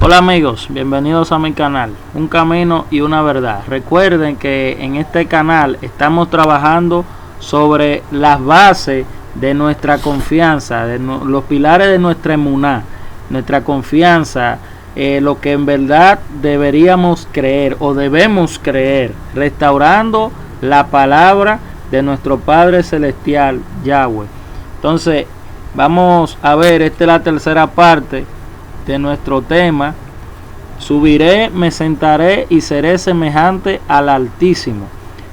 Hola amigos, bienvenidos a mi canal, un camino y una verdad. Recuerden que en este canal estamos trabajando sobre las bases de nuestra confianza, los pilares de nuestra emuná, nuestra confianza, lo que en verdad deberíamos creer o debemos creer, restaurando la palabra de nuestro Padre Celestial, Yahweh. Entonces, vamos a ver, esta es la tercera parte de nuestro tema. Subiré, me sentaré y seré semejante al Altísimo.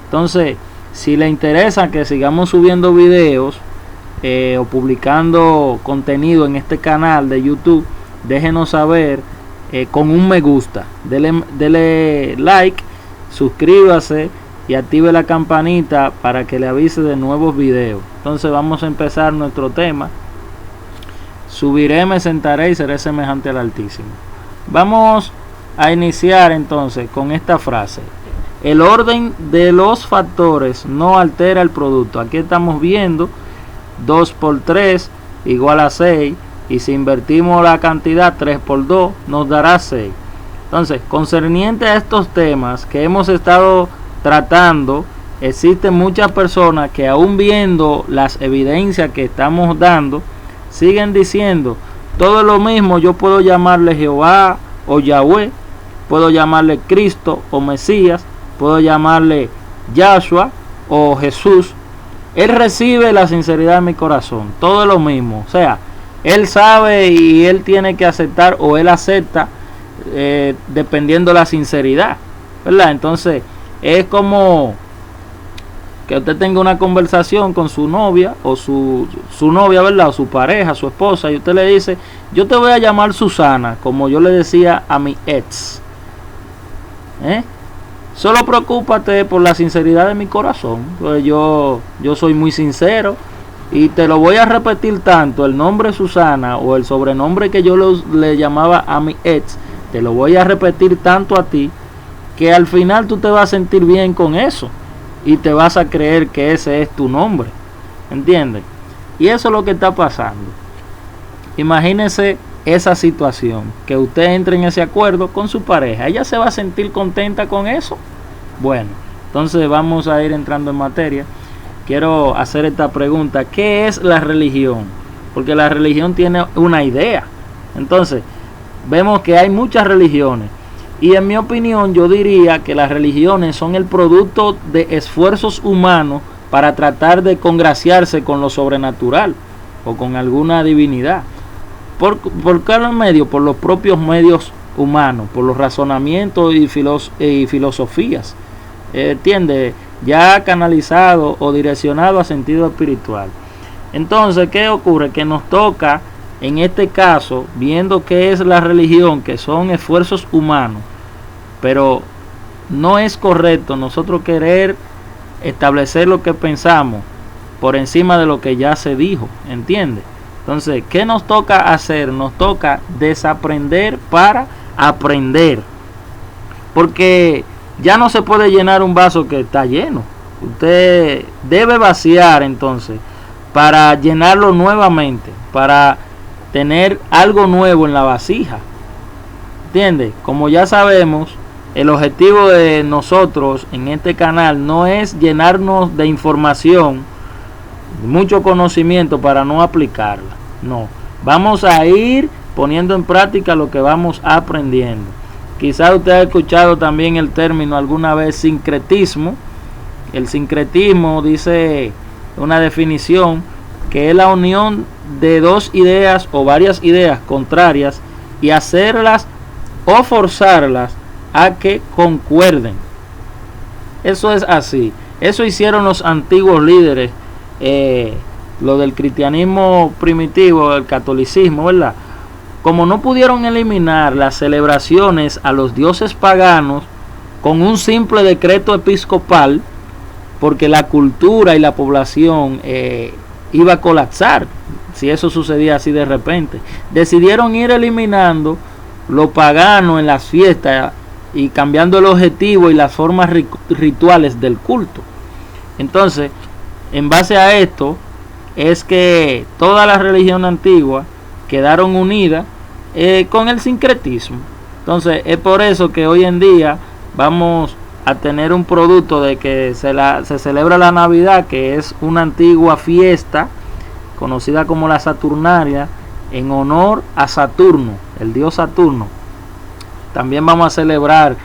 Entonces, si le interesa que sigamos subiendo videos o publicando contenido en este canal de YouTube, déjenos saber con un me gusta, dele like, suscríbase y active la campanita para que le avise de nuevos videos. Entonces vamos a empezar nuestro tema. Subiré, me sentaré y seré semejante al Altísimo. Vamos a iniciar entonces con esta frase. El orden de los factores no altera el producto. Aquí estamos viendo 2 por 3 igual a 6. Y si invertimos la cantidad 3 por 2 nos dará 6. Entonces, concerniente a estos temas que hemos estado tratando, existen muchas personas que aún viendo las evidencias que estamos dando, siguen diciendo, todo es lo mismo, yo puedo llamarle Jehová o Yahweh, puedo llamarle Cristo o Mesías, puedo llamarle Yahshua o Jesús. Él recibe la sinceridad de mi corazón, todo es lo mismo. O sea, él sabe y él tiene que aceptar o él acepta dependiendo de la sinceridad, ¿verdad? Entonces, es como que usted tenga una conversación con su novia o su novia, ¿verdad? O su pareja, su esposa, y usted le dice, yo te voy a llamar Susana, como yo le decía a mi ex. Solo preocúpate por la sinceridad de mi corazón. Pues yo soy muy sincero y te lo voy a repetir tanto, el nombre Susana o el sobrenombre que yo le llamaba a mi ex, te lo voy a repetir tanto a ti que al final tú te vas a sentir bien con eso y te vas a creer que ese es tu nombre, ¿entiendes? Y eso es lo que está pasando. Imagínese esa situación, que usted entre en ese acuerdo con su pareja, ella se va a sentir contenta con eso. Bueno, entonces vamos a ir entrando en materia. Quiero hacer esta pregunta, ¿qué es la religión? Porque la religión tiene una idea. Entonces, vemos que hay muchas religiones. Y en mi opinión yo diría que las religiones son el producto de esfuerzos humanos para tratar de congraciarse con lo sobrenatural o con alguna divinidad. ¿Por qué los medios? Por los propios medios humanos, por los razonamientos y filosofías. ¿Entiende? Ya canalizado o direccionado a sentido espiritual. Entonces, ¿qué ocurre? Que nos toca, en este caso, viendo qué es la religión, que son esfuerzos humanos, pero no es correcto nosotros querer establecer lo que pensamos por encima de lo que ya se dijo, ¿entiende? Entonces, ¿qué nos toca hacer? Nos toca desaprender para aprender, porque ya no se puede llenar un vaso que está lleno. Usted debe vaciar entonces para llenarlo nuevamente, para tener algo nuevo en la vasija, ¿entiende? Como ya sabemos, el objetivo de nosotros en este canal no es llenarnos de información, mucho conocimiento para no aplicarla. No, vamos a ir poniendo en práctica lo que vamos aprendiendo. Quizás usted ha escuchado también el término alguna vez sincretismo. El sincretismo dice una definición que es la unión de dos ideas o varias ideas contrarias y hacerlas o forzarlas a que concuerden. Eso es así. Eso hicieron los antiguos líderes, lo del cristianismo primitivo, el catolicismo, ¿verdad? Como no pudieron eliminar las celebraciones a los dioses paganos con un simple decreto episcopal, porque la cultura y la población iba a colapsar si eso sucedía así de repente, decidieron ir eliminando lo pagano en las fiestas y cambiando el objetivo y las formas rituales del culto. Entonces, en base a esto es que toda la religión antigua quedaron unidas con el sincretismo. Entonces es por eso que hoy en día vamos a tener un producto de que se celebra la Navidad, que es una antigua fiesta conocida como la Saturnalia, en honor a Saturno, el dios Saturno. También vamos a celebrar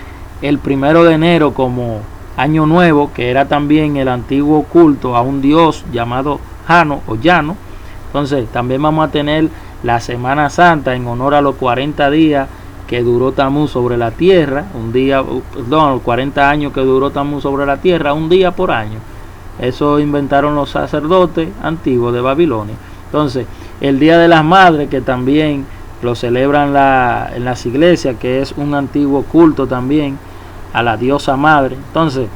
el 1 de enero como Año Nuevo, que era también el antiguo culto a un dios llamado Jano o Llano. Entonces también vamos a tener la Semana Santa en honor a los 40 días que duró Tamuz sobre la tierra, 40 años que duró Tamuz sobre la tierra, un día por año. Eso inventaron los sacerdotes antiguos de Babilonia. Entonces, el Día de las Madres, que también lo celebran en las iglesias, que es un antiguo culto también a la diosa madre. Entonces,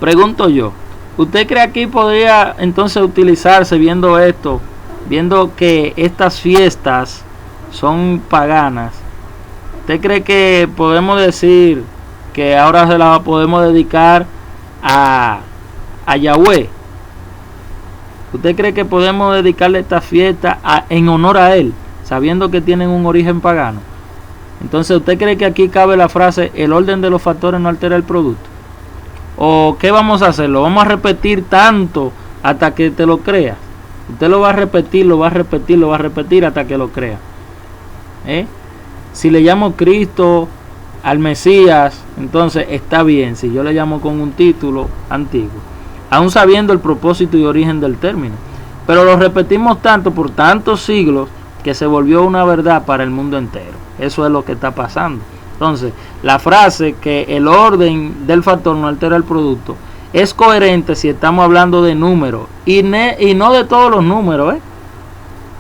pregunto yo, ¿usted cree aquí podría entonces utilizarse, viendo esto, viendo que estas fiestas son paganas? ¿Usted cree que podemos decir que ahora se la podemos dedicar a Yahweh? ¿Usted cree que podemos dedicarle esta fiesta en honor a él, sabiendo que tienen un origen pagano? Entonces, ¿usted cree que aquí cabe la frase, el orden de los factores no altera el producto? ¿O qué vamos a hacer? ¿Lo vamos a repetir tanto hasta que te lo creas? Usted lo va a repetir, lo va a repetir, lo va a repetir hasta que lo crea. Si le llamo Cristo al Mesías, entonces está bien. Si yo le llamo con un título antiguo, aún sabiendo el propósito y origen del término, pero lo repetimos tanto por tantos siglos que se volvió una verdad para el mundo entero. Eso es lo que está pasando. Entonces, la frase que el orden del factor no altera el producto es coherente si estamos hablando de números y no de todos los números,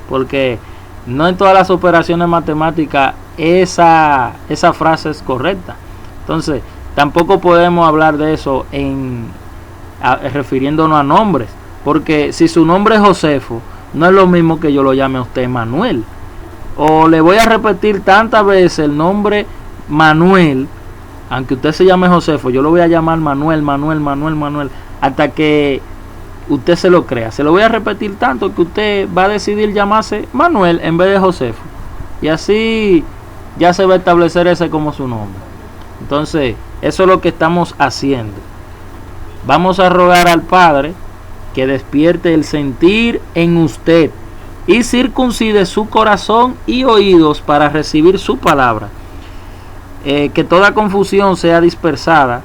porque no en todas las operaciones matemáticas esa frase es correcta. Entonces, tampoco podemos hablar de eso refiriéndonos a nombres, porque si su nombre es Josefo, no es lo mismo que yo lo llame a usted Manuel. O le voy a repetir tantas veces el nombre Manuel, aunque usted se llame Josefo, yo lo voy a llamar Manuel, hasta que usted se lo crea. Se lo voy a repetir tanto que usted va a decidir llamarse Manuel en vez de Josefo. Y así ya se va a establecer ese como su nombre. Entonces, eso es lo que estamos haciendo. Vamos a rogar al Padre que despierte el sentir en usted y circuncide su corazón y oídos para recibir su palabra. Que toda confusión sea dispersada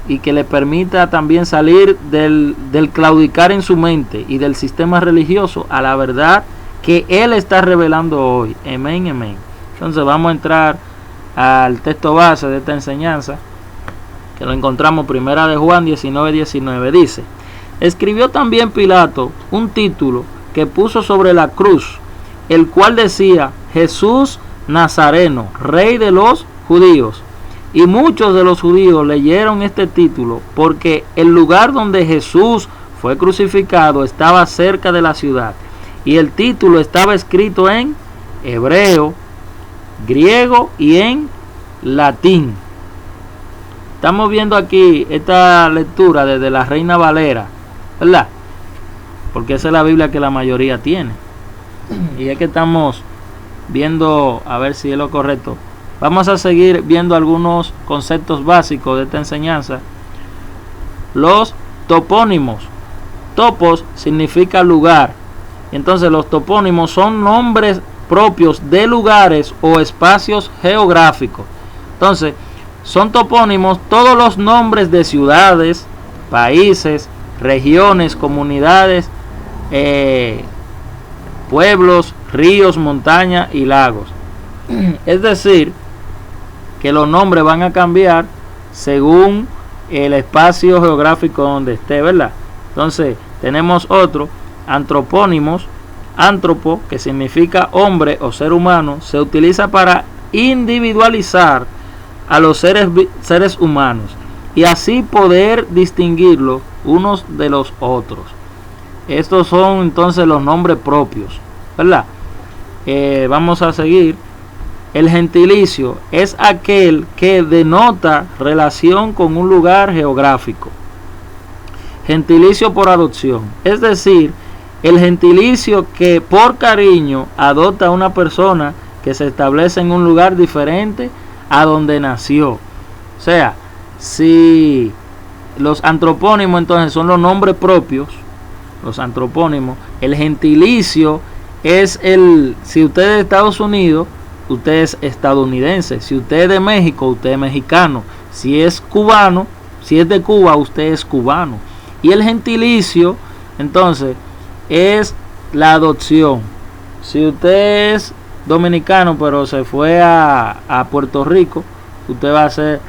y que le permita también salir del claudicar en su mente y del sistema religioso a la verdad que Él está revelando hoy. Amén, amén. Entonces vamos a entrar al texto base de esta enseñanza, que lo encontramos primera de Juan 19:19. Dice: escribió también Pilato un título que puso sobre la cruz, el cual decía: Jesús Nazareno, Rey de los judíos. Y muchos de los judíos leyeron este título porque el lugar donde Jesús fue crucificado estaba cerca de la ciudad, y el título estaba escrito en hebreo, griego y en latín. Estamos viendo aquí esta lectura desde la Reina Valera, ¿verdad? Porque esa es la Biblia que la mayoría tiene. Y es que estamos viendo, a ver si es lo correcto. Vamos a seguir viendo algunos conceptos básicos de esta enseñanza. Los topónimos. Topos significa lugar. Entonces los topónimos son nombres propios de lugares o espacios geográficos. Entonces, son topónimos todos los nombres de ciudades, países, regiones, comunidades, pueblos, ríos, montañas y lagos. Es decir, que los nombres van a cambiar según el espacio geográfico donde esté, ¿verdad? Entonces, tenemos otro, antropónimos. Antropo, que significa hombre o ser humano, se utiliza para individualizar a los seres humanos y así poder distinguirlos unos de los otros. Estos son entonces los nombres propios, ¿verdad? Vamos a seguir. El gentilicio es aquel que denota relación con un lugar geográfico. Gentilicio por adopción, es decir, el gentilicio que por cariño adopta a una persona que se establece en un lugar diferente a donde nació. O sea, si los antropónimos entonces son los nombres propios, los antropónimos, el gentilicio es si usted es de Estados Unidos, usted es estadounidense. Si usted es de México, usted es mexicano. Si es cubano, si es de Cuba, usted es cubano. Y el gentilicio, entonces, es la adopción. Si usted es dominicano, pero se fue a Puerto Rico, usted va a ser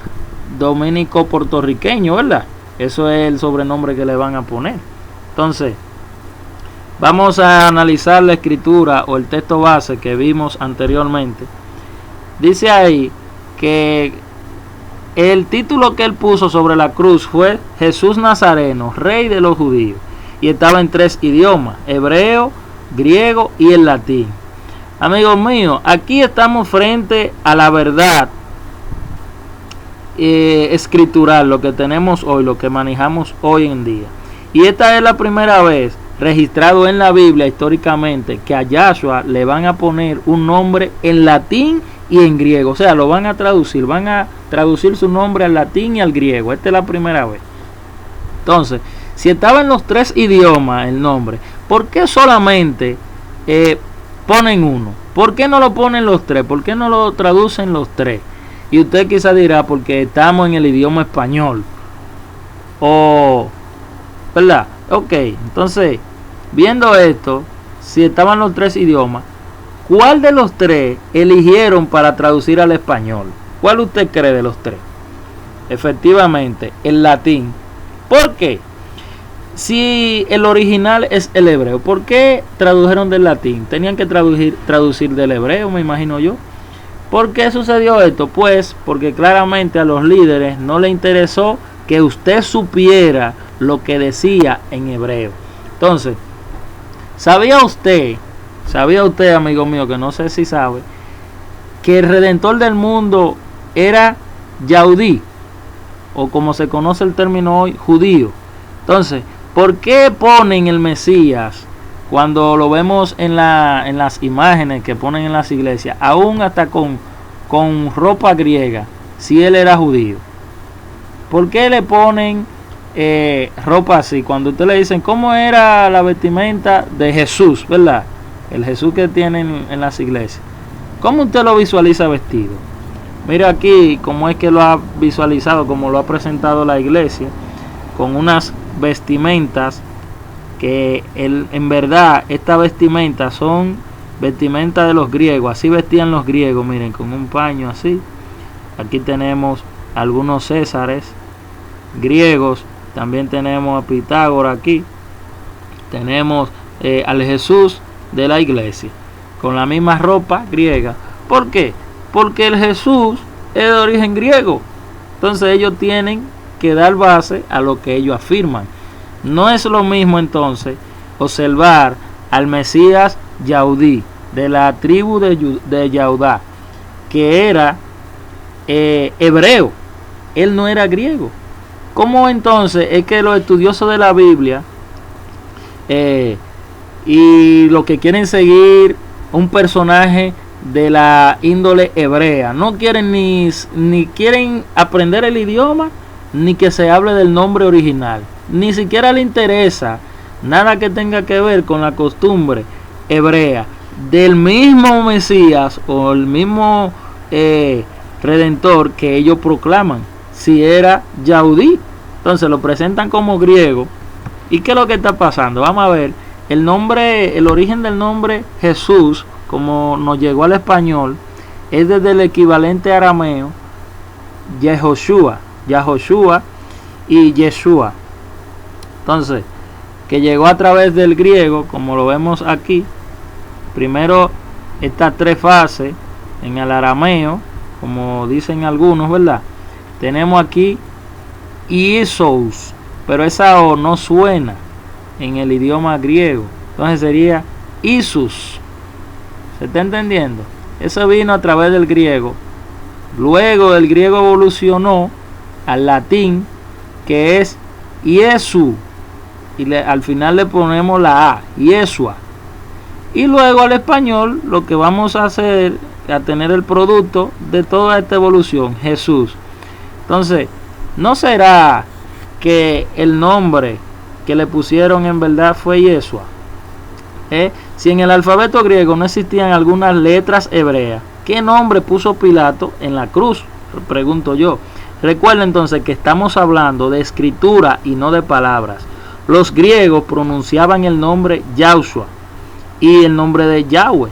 dominico puertorriqueño, ¿verdad? Eso es el sobrenombre que le van a poner. Entonces, vamos a analizar la escritura o el texto base que vimos anteriormente. Dice ahí que el título que él puso sobre la cruz fue Jesús Nazareno, Rey de los Judíos. Y estaba en 3 idiomas, hebreo, griego y el latín. Amigos míos, aquí estamos frente a la verdad escritural, lo que tenemos hoy, lo que manejamos hoy en día. Y esta es la primera vez registrado en la Biblia históricamente que a Yahshua le van a poner un nombre en latín y en griego. O sea, lo van a traducir su nombre al latín y al griego. Esta es la primera vez. Entonces, si estaba en los 3 idiomas el nombre, ¿por qué solamente ponen uno? ¿Por qué no lo ponen los 3? ¿Por qué no lo traducen los 3? Y usted quizá dirá, porque estamos en el idioma español. ¿Verdad? Ok, entonces, viendo esto, si estaban los 3 idiomas, ¿cuál de los 3 eligieron para traducir al español? ¿Cuál usted cree de los 3? Efectivamente, el latín. ¿Por qué? Si el original es el hebreo, ¿por qué tradujeron del latín? Tenían que traducir del hebreo, me imagino yo. ¿Por qué sucedió esto? Pues porque claramente a los líderes no les interesó que usted supiera lo que decía en hebreo. Entonces, ¿sabía usted, amigo mío, que no sé si sabe, que el redentor del mundo era Yahudí, o como se conoce el término hoy, judío? Entonces, ¿por qué ponen el Mesías cuando lo vemos en las imágenes que ponen en las iglesias, aún hasta con ropa griega, si él era judío? ¿Por qué le ponen ropa así? Cuando usted le dicen cómo era la vestimenta de Jesús, ¿verdad? El Jesús que tienen en las iglesias, ¿cómo usted lo visualiza vestido? Mira aquí cómo es que lo ha visualizado, como lo ha presentado la iglesia, con unas vestimentas que en verdad estas vestimentas son vestimentas de los griegos. Así vestían los griegos, miren, con un paño así. Aquí tenemos algunos césares griegos, también tenemos a Pitágoras aquí, tenemos al Jesús de la iglesia con la misma ropa griega. ¿Por qué? Porque el Jesús es de origen griego. Entonces ellos tienen que dar base a lo que ellos afirman. No es lo mismo entonces observar al Mesías Yahudí, de la tribu de Yahudá, que era hebreo. Él no era griego. ¿Cómo entonces es que los estudiosos de la Biblia y los que quieren seguir un personaje de la índole hebrea no quieren ni quieren aprender el idioma, ni que se hable del nombre original, ni siquiera le interesa nada que tenga que ver con la costumbre hebrea del mismo Mesías o el mismo Redentor que ellos proclaman, si era Yahudí? Entonces lo presentan como griego. ¿Y qué es lo que está pasando? Vamos a ver el origen del nombre Jesús, como nos llegó al español, es desde el equivalente arameo Yehoshua y Yeshua. Entonces, que llegó a través del griego, como lo vemos aquí. Primero estas 3 fases en el arameo, como dicen algunos, ¿verdad? Tenemos aquí Isos, pero esa O no suena en el idioma griego, entonces sería Isus. ¿Se está entendiendo? Eso vino a través del griego. Luego el griego evolucionó al latín, que es Iesu. y al final le ponemos la A, Yeshua. Y luego al español lo que vamos a hacer a tener el producto de toda esta evolución, Jesús. Entonces, ¿no será que el nombre que le pusieron en verdad fue Yeshua? Si en el alfabeto griego no existían algunas letras hebreas, ¿qué nombre puso Pilato en la cruz? Pregunto yo. Recuerda entonces que estamos hablando de escritura y no de palabras. Los griegos pronunciaban el nombre Yahshua y el nombre de Yahweh.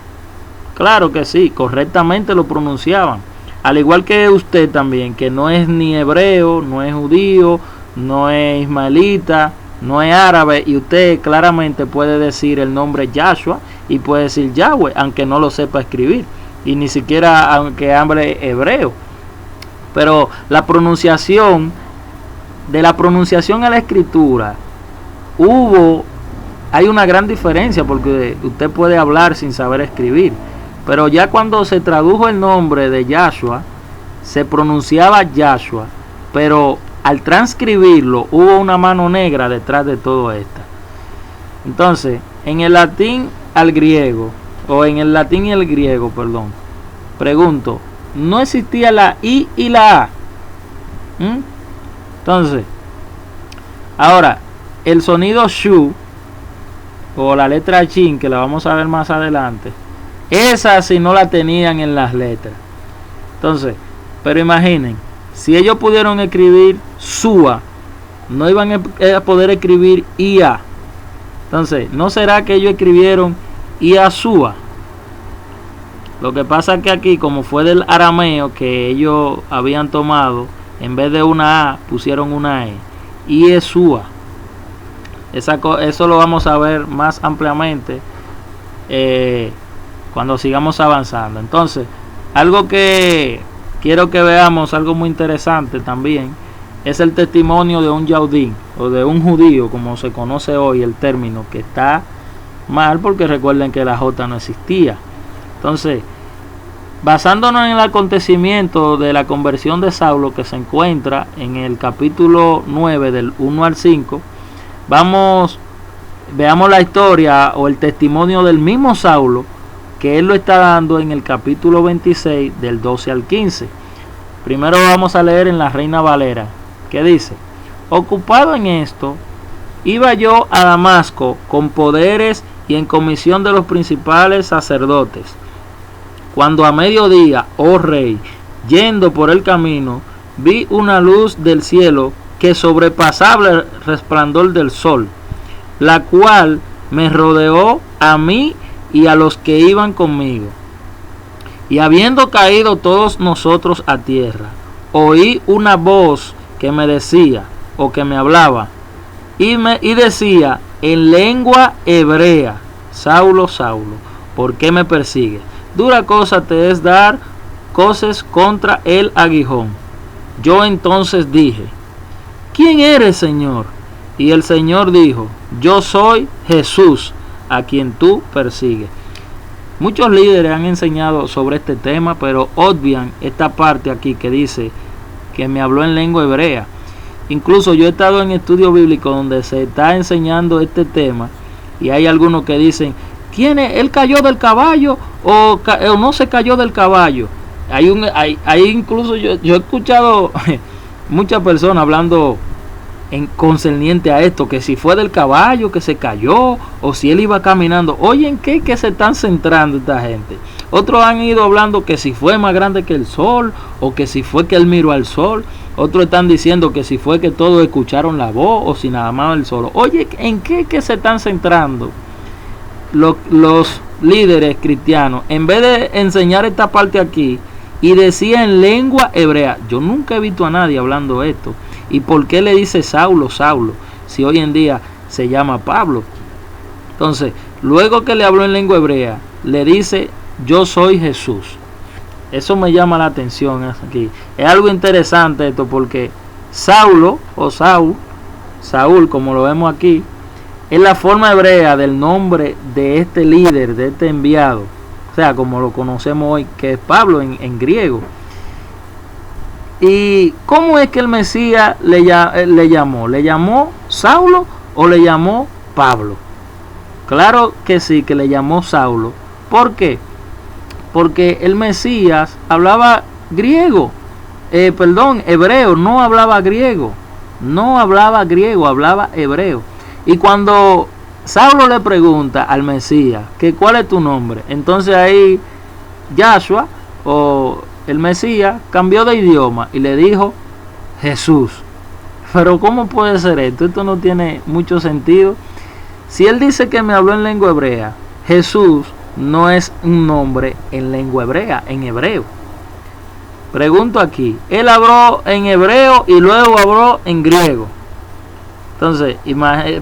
Claro que sí, correctamente lo pronunciaban. Al igual que usted también, que no es ni hebreo, no es judío, no es ismaelita, no es árabe, y usted claramente puede decir el nombre Yahshua y puede decir Yahweh, aunque no lo sepa escribir, y ni siquiera aunque hable hebreo. Pero la pronunciación, de la pronunciación a la escritura, hay una gran diferencia, porque usted puede hablar sin saber escribir. Pero ya cuando se tradujo el nombre de Yahshua, se pronunciaba Yahshua, pero al transcribirlo hubo una mano negra detrás de todo esto. Entonces, en el latín al griego, o en el latín y el griego, perdón, pregunto, ¿no existía la I y la A? Entonces, ahora, el sonido shu, o la letra shin, que la vamos a ver más adelante, esa sí no la tenían en las letras. Entonces, pero imaginen, si ellos pudieron escribir Sua, no iban a poder escribir Ia. Entonces, ¿no será que ellos escribieron Ia Sua? Lo que pasa es que aquí, como fue del arameo que ellos habían tomado, en vez de una A pusieron una E, Iesua. Eso lo vamos a ver más ampliamente cuando sigamos avanzando. Entonces, algo que quiero que veamos, algo muy interesante también, es el testimonio de un yaudí, o de un judío, como se conoce hoy el término, que está mal porque recuerden que la J no existía. Entonces, basándonos en el acontecimiento de la conversión de Saulo, que se encuentra en el capítulo 9 del 1 al 5, veamos la historia o el testimonio del mismo Saulo, que él lo está dando en el capítulo 26 del 12 al 15. Primero vamos a leer en la Reina Valera, que dice: ocupado en esto, iba yo a Damasco con poderes y en comisión de los principales sacerdotes, cuando a mediodía, oh rey, yendo por el camino, vi una luz del cielo que sobrepasaba el resplandor del sol, la cual me rodeó a mí y a los que iban conmigo. Y habiendo caído todos nosotros a tierra, oí una voz que me decía, o que me hablaba, y decía en lengua hebrea: Saulo, Saulo, ¿por qué me persigues? Dura cosa te es dar coces contra el aguijón. Yo entonces dije: ¿quién eres, Señor? Y el Señor dijo: yo soy Jesús, a quien tú persigues. Muchos líderes han enseñado sobre este tema, pero obvian esta parte aquí que dice que me habló en lengua hebrea. Incluso yo he estado en estudio bíblico donde se está enseñando este tema, y hay algunos que dicen: ¿quién es? ¿Él cayó del caballo o no se cayó del caballo? Hay incluso yo he escuchado muchas personas hablando concerniente a esto, que si fue del caballo que se cayó o si él iba caminando. Oye, ¿en qué que se están centrando esta gente? Otros han ido hablando que si fue más grande que el sol, o que si fue que él miró al sol. Otros están diciendo que si fue que todos escucharon la voz, o si nada más el sol. Oye, ¿en qué que se están centrando los líderes cristianos? En vez de enseñar esta parte aquí, y decía en lengua hebrea. Yo nunca he visto a nadie hablando esto. ¿Y por qué le dice Saulo, Saulo, si hoy en día se llama Pablo? Entonces, luego que le habló en lengua hebrea, le dice: yo soy Jesús. Eso me llama la atención aquí. Es algo interesante esto, porque Saulo o Saúl, como lo vemos aquí, es la forma hebrea del nombre de este líder, de este enviado. O sea, como lo conocemos hoy, que es Pablo en griego. ¿Y cómo es que el Mesías le llamó? ¿Le llamó Saulo o le llamó Pablo? Claro que sí, que le llamó Saulo. ¿Por qué? Porque el Mesías hablaba griego, hebreo, no hablaba griego, hablaba hebreo. Y cuando Saulo le pregunta al Mesías que cuál es tu nombre, entonces ahí Yahshua o el Mesías cambió de idioma y le dijo Jesús. Pero ¿cómo puede ser esto? Esto no tiene mucho sentido. Si él dice que me habló en lengua hebrea, Jesús no es un nombre en lengua hebrea, en hebreo. Pregunto aquí, él habló en hebreo y luego habló en griego. Entonces,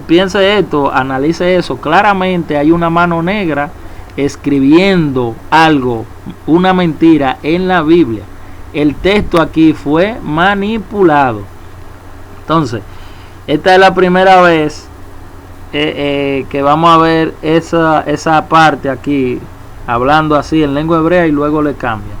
piense esto, analice eso. Claramente hay una mano negra escribiendo algo, una mentira en la Biblia. El texto aquí fue manipulado. Entonces, esta es la primera vez que vamos a ver esa parte aquí, hablando así en lengua hebrea y luego le cambian.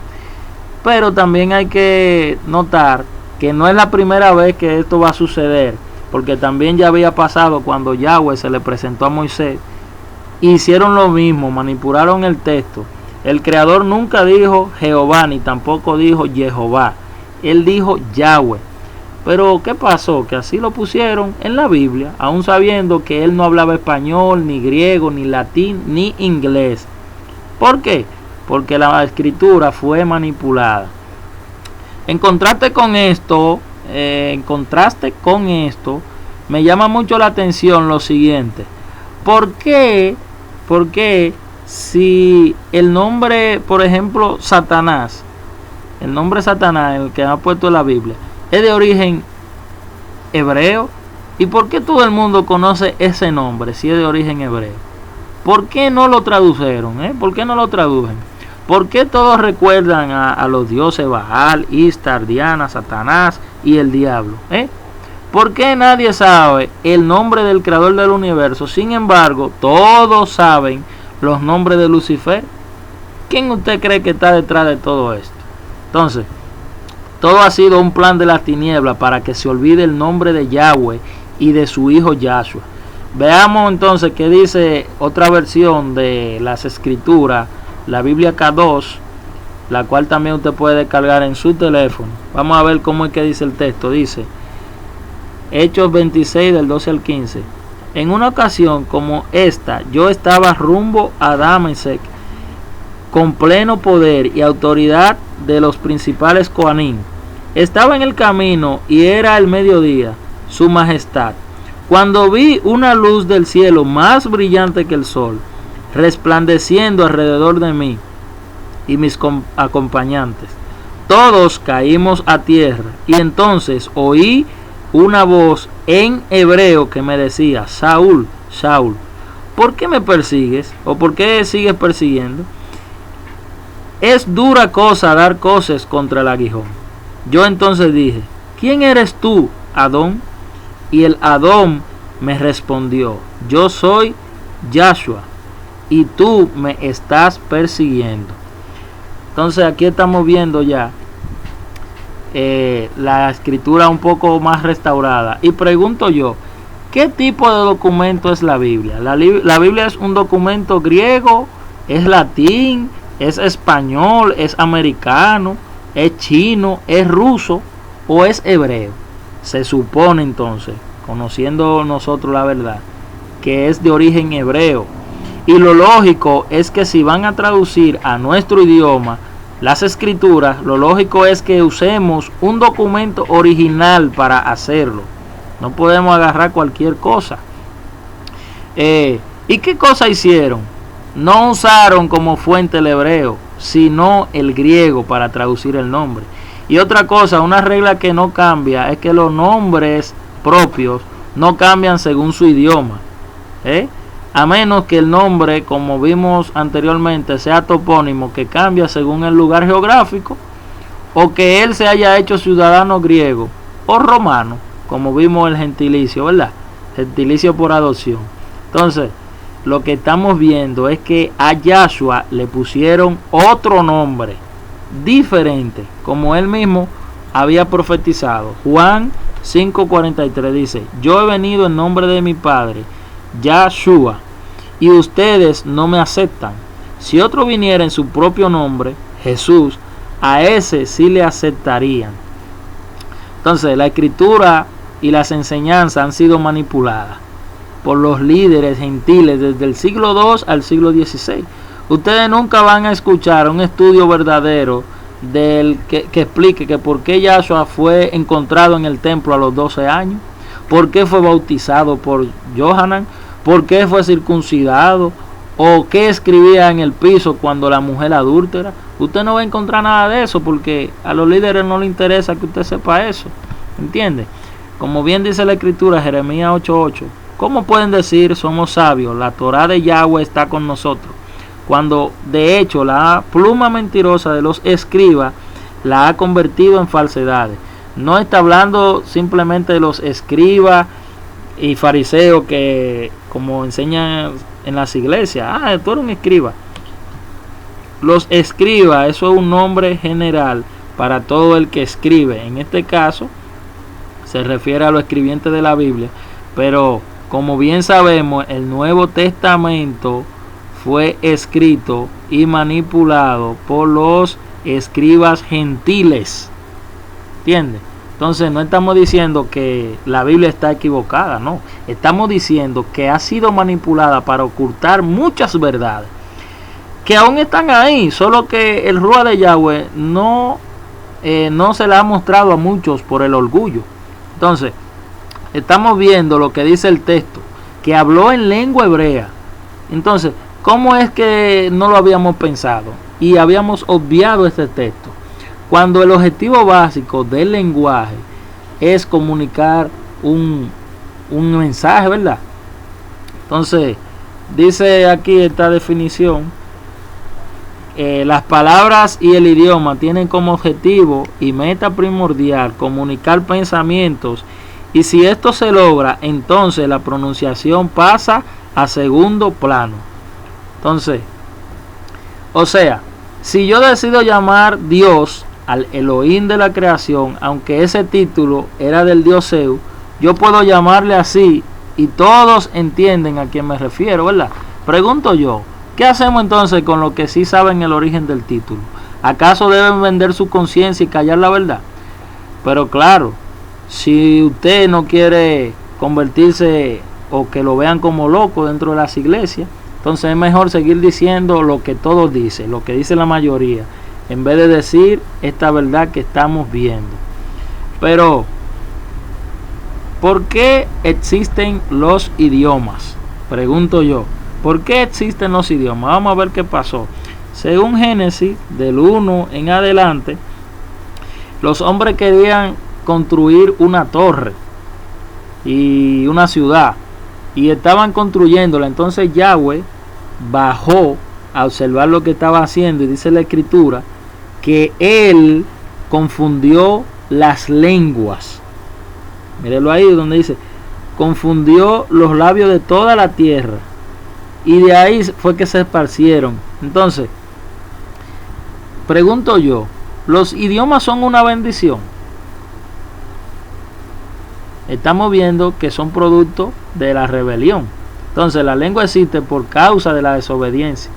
Pero también hay que notar que no es la primera vez que esto va a suceder, porque también ya había pasado cuando Yahweh se le presentó a Moisés. Hicieron lo mismo, manipularon el texto. El creador nunca dijo Jehová, ni tampoco dijo Jehová. Él dijo Yahweh. Pero ¿qué pasó? Que así lo pusieron en la Biblia, aún sabiendo que él no hablaba español, ni griego, ni latín, ni inglés. ¿Por qué? Porque la escritura fue manipulada. En contraste con esto, me llama mucho la atención lo siguiente. ¿Por qué si el nombre, por ejemplo, Satanás, el nombre Satanás, el que ha puesto en la Biblia, es de origen hebreo? ¿Y por qué todo el mundo conoce ese nombre si es de origen hebreo? ¿Por qué no lo tradujeron? ¿Por qué no lo tradujen? ¿Por qué todos recuerdan a los dioses Baal, Istar, Diana, Satanás y el diablo? ¿Por qué nadie sabe el nombre del creador del universo? Sin embargo, todos saben los nombres de Lucifer. ¿Quién usted cree que está detrás de todo esto? Entonces, todo ha sido un plan de las tinieblas para que se olvide el nombre de Yahweh y de su hijo Yahshua. Veamos entonces qué dice otra versión de las escrituras, la Biblia K2, la cual también usted puede descargar en su teléfono. Vamos a ver cómo es que dice el texto. Dice Hechos 26 del 12 al 15. En una ocasión como esta, yo estaba rumbo a Damasco con pleno poder y autoridad de los principales Coanim. Estaba en el camino y era el mediodía, su majestad, cuando vi una luz del cielo más brillante que el sol, resplandeciendo alrededor de mí y mis acompañantes. Todos caímos a tierra y entonces oí una voz en hebreo que me decía: Saúl, Saúl, ¿por qué me persigues? ¿O por qué sigues persiguiendo? Es dura cosa dar coces contra el aguijón. Yo entonces dije: ¿quién eres tú, Adón? Y el Adón me respondió: yo soy Yahshua, y tú me estás persiguiendo. Entonces aquí estamos viendo ya la escritura un poco más restaurada. Y pregunto yo, ¿qué tipo de documento es la Biblia? La Biblia es un documento griego, es latín, es español, es americano, es chino, es ruso o es hebreo. Se supone entonces, conociendo nosotros la verdad, que es de origen hebreo. Y lo lógico es que si van a traducir a nuestro idioma las escrituras, lo lógico es que usemos un documento original para hacerlo. No podemos agarrar cualquier cosa. ¿Y qué cosa hicieron? No usaron como fuente el hebreo, sino el griego para traducir el nombre. Y otra cosa, una regla que no cambia, es que los nombres propios no cambian según su idioma. A menos que el nombre, como vimos anteriormente, sea topónimo, que cambia según el lugar geográfico, o que él se haya hecho ciudadano griego o romano, como vimos el gentilicio, ¿verdad? Gentilicio por adopción. Entonces, lo que estamos viendo es que a Yahshua le pusieron otro nombre diferente, como él mismo había profetizado. Juan 5:43 dice: yo he venido en nombre de mi Padre, Yahshua, y ustedes no me aceptan. Si otro viniera en su propio nombre, Jesús, a ese sí le aceptarían. Entonces, la escritura y las enseñanzas han sido manipuladas por los líderes gentiles desde el siglo II al siglo XVI. Ustedes nunca van a escuchar un estudio verdadero del que explique que por qué Yahshua fue encontrado en el templo a los 12 años, por qué fue bautizado por Yohanan, por qué fue circuncidado, o qué escribía en el piso cuando la mujer adúltera. Usted no va a encontrar nada de eso, porque a los líderes no les interesa que usted sepa eso, ¿entiende? Como bien dice la escritura, Jeremías 8:8, ¿cómo pueden decir somos sabios? La Torá de Yahweh está con nosotros, cuando de hecho la pluma mentirosa de los escribas la ha convertido en falsedades. No está hablando simplemente de los escribas y fariseos que, como enseñan en las iglesias, tú eres un escriba. Los escribas, eso es un nombre general para todo el que escribe. En este caso se refiere a los escribientes de la Biblia, pero como bien sabemos, el Nuevo Testamento fue escrito y manipulado por los escribas gentiles, ¿entiendes? Entonces no estamos diciendo que la Biblia está equivocada, no. Estamos diciendo que ha sido manipulada para ocultar muchas verdades que aún están ahí, solo que el Ruach de Yahweh no se la ha mostrado a muchos por el orgullo. Entonces, estamos viendo lo que dice el texto, que habló en lengua hebrea. Entonces, ¿cómo es que no lo habíamos pensado y habíamos obviado este texto? Cuando el objetivo básico del lenguaje es comunicar un mensaje, ¿verdad? Entonces, dice aquí esta definición, las palabras y el idioma tienen como objetivo y meta primordial comunicar pensamientos, y si esto se logra, entonces la pronunciación pasa a segundo plano. Entonces, o sea, si yo decido llamar Dios al Elohim de la creación, aunque ese título era del dios Zeus, yo puedo llamarle así y todos entienden a quién me refiero, ¿verdad? Pregunto yo, ¿qué hacemos entonces con los que sí saben el origen del título? ¿Acaso deben vender su conciencia y callar la verdad? Pero claro, si usted no quiere convertirse o que lo vean como loco dentro de las iglesias, entonces es mejor seguir diciendo lo que todos dicen, lo que dice la mayoría, en vez de decir esta verdad que estamos viendo. Pero, ¿por qué existen los idiomas? Pregunto yo, ¿por qué existen los idiomas? Vamos a ver qué pasó. Según Génesis, del 1 en adelante, los hombres querían construir una torre y una ciudad, y estaban construyéndola. Entonces Yahweh bajó a observar lo que estaba haciendo, y dice la escritura que él confundió las lenguas. Mírenlo ahí donde dice, confundió los labios de toda la tierra, y de ahí fue que se esparcieron. Entonces, pregunto yo, ¿los idiomas son una bendición? Estamos viendo que son producto de la rebelión. Entonces, la lengua existe por causa de la desobediencia.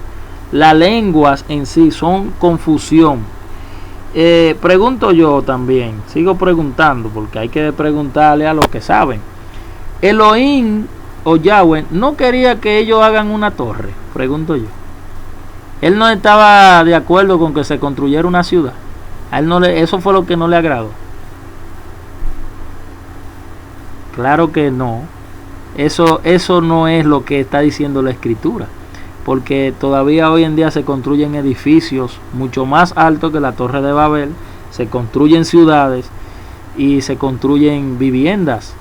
Las lenguas en sí son confusión. Pregunto yo también, sigo preguntando porque hay que preguntarle a los que saben. Elohim o Yahweh no quería que ellos hagan una torre, pregunto yo. Él no estaba de acuerdo con que se construyera una ciudad. A él no eso fue lo que no le agradó. Claro que no. Eso no es lo que está diciendo la escritura, porque todavía hoy en día se construyen edificios mucho más altos que la Torre de Babel, se construyen ciudades y se construyen viviendas.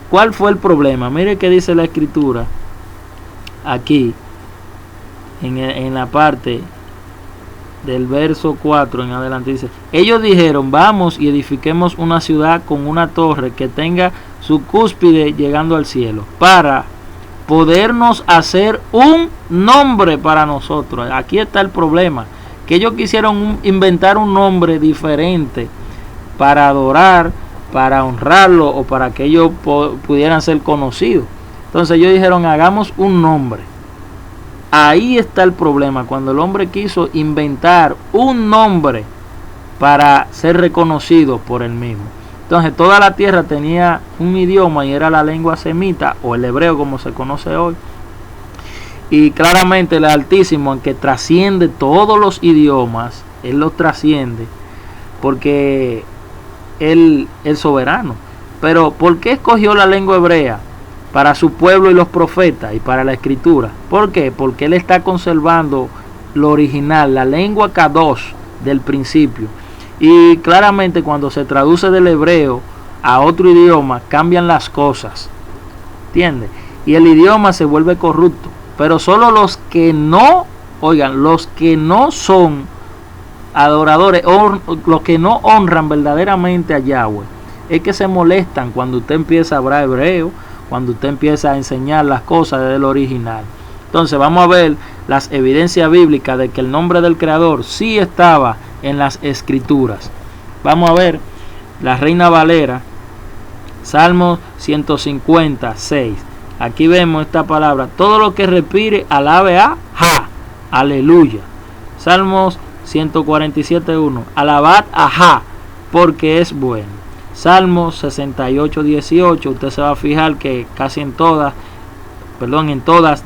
¿Cuál fue el problema? Mire qué dice la escritura aquí en la parte del verso 4 en adelante. Dice, ellos dijeron, vamos y edifiquemos una ciudad con una torre que tenga su cúspide llegando al cielo, para podernos hacer un nombre para nosotros. Aquí está el problema, que ellos quisieron inventar un nombre diferente para adorar para honrarlo o para que ellos pudieran ser conocidos. Entonces ellos dijeron, hagamos un nombre. Ahí está el problema, cuando el hombre quiso inventar un nombre para ser reconocido por él mismo. Entonces toda la tierra tenía un idioma y era la lengua semita o el hebreo como se conoce hoy. Y claramente el Altísimo, aunque trasciende todos los idiomas, Él los trasciende porque Él es soberano. Pero ¿por qué escogió la lengua hebrea para su pueblo y los profetas y para la escritura? ¿Por qué? Porque Él está conservando lo original, la lengua Kadosh del principio. Y claramente cuando se traduce del hebreo a otro idioma cambian las cosas, ¿entiendes? Y el idioma se vuelve corrupto. Pero solo los que no, los que no son adoradores, los que no honran verdaderamente a Yahweh, es que se molestan cuando usted empieza a hablar hebreo, cuando usted empieza a enseñar las cosas del original. Entonces vamos a ver las evidencias bíblicas de que el nombre del Creador sí estaba en las Escrituras. Vamos a ver la Reina Valera, Salmo 156. Aquí vemos esta palabra: todo lo que respire alabe a Jah, aleluya. Salmos 147:1, alabad a Jah porque es bueno. Salmos 68:18, usted se va a fijar que casi en todas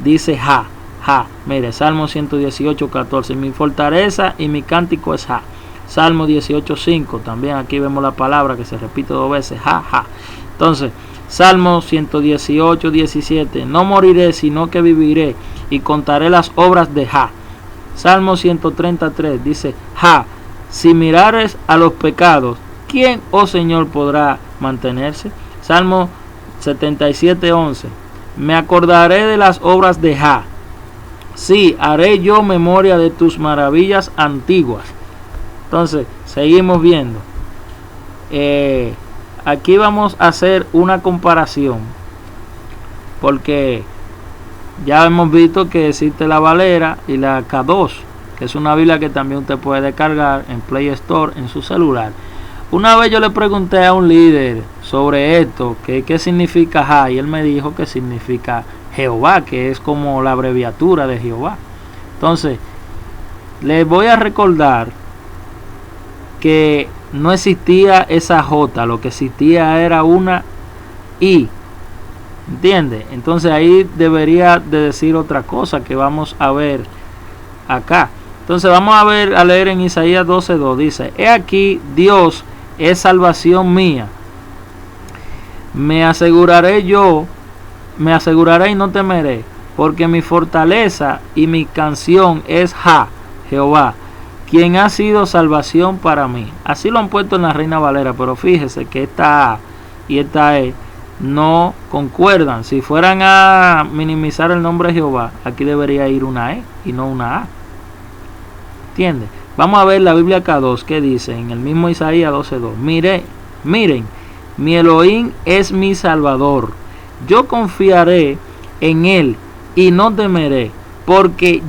dice Jah, Jah. Mire, Salmo 118:14, mi fortaleza y mi cántico es Jah. Salmo 18:5, también aquí vemos la palabra que se repite 2 veces, Jah, Jah. Entonces, Salmo 118:17, no moriré sino que viviré y contaré las obras de Jah. Salmo 133 dice, Jah, si mirares a los pecados, ¿quién, oh Señor, podrá mantenerse? Salmo 77:11, me acordaré de las obras de Jah, sí, haré yo memoria de tus maravillas antiguas. Entonces, seguimos viendo. Aquí vamos a hacer una comparación, porque ya hemos visto que existe la Valera y la Kadosh, que es una Biblia que también usted puede descargar en Play Store en su celular. Una vez yo le pregunté a un líder sobre esto, que qué significa Jah, y él me dijo que significa Jehová, que es como la abreviatura de Jehová. Entonces, les voy a recordar que no existía esa J, lo que existía era una I, ¿entiende? Entonces ahí debería de decir otra cosa que vamos a ver acá. Entonces vamos a leer en Isaías 12:2, dice, he aquí Dios es salvación mía, me aseguraré y no temeré, porque mi fortaleza y mi canción es Jah, Jehová, quien ha sido salvación para mí. Así lo han puesto en la Reina Valera, pero fíjese que esta A y esta E no concuerdan. Si fueran a minimizar el nombre de Jehová, aquí debería ir una E y no una A. ¿Entiende? Vamos a ver la Biblia K2 que dice en el mismo Isaías 12:2. Miren, mi Elohim es mi Salvador. Yo confiaré en él y no temeré, porque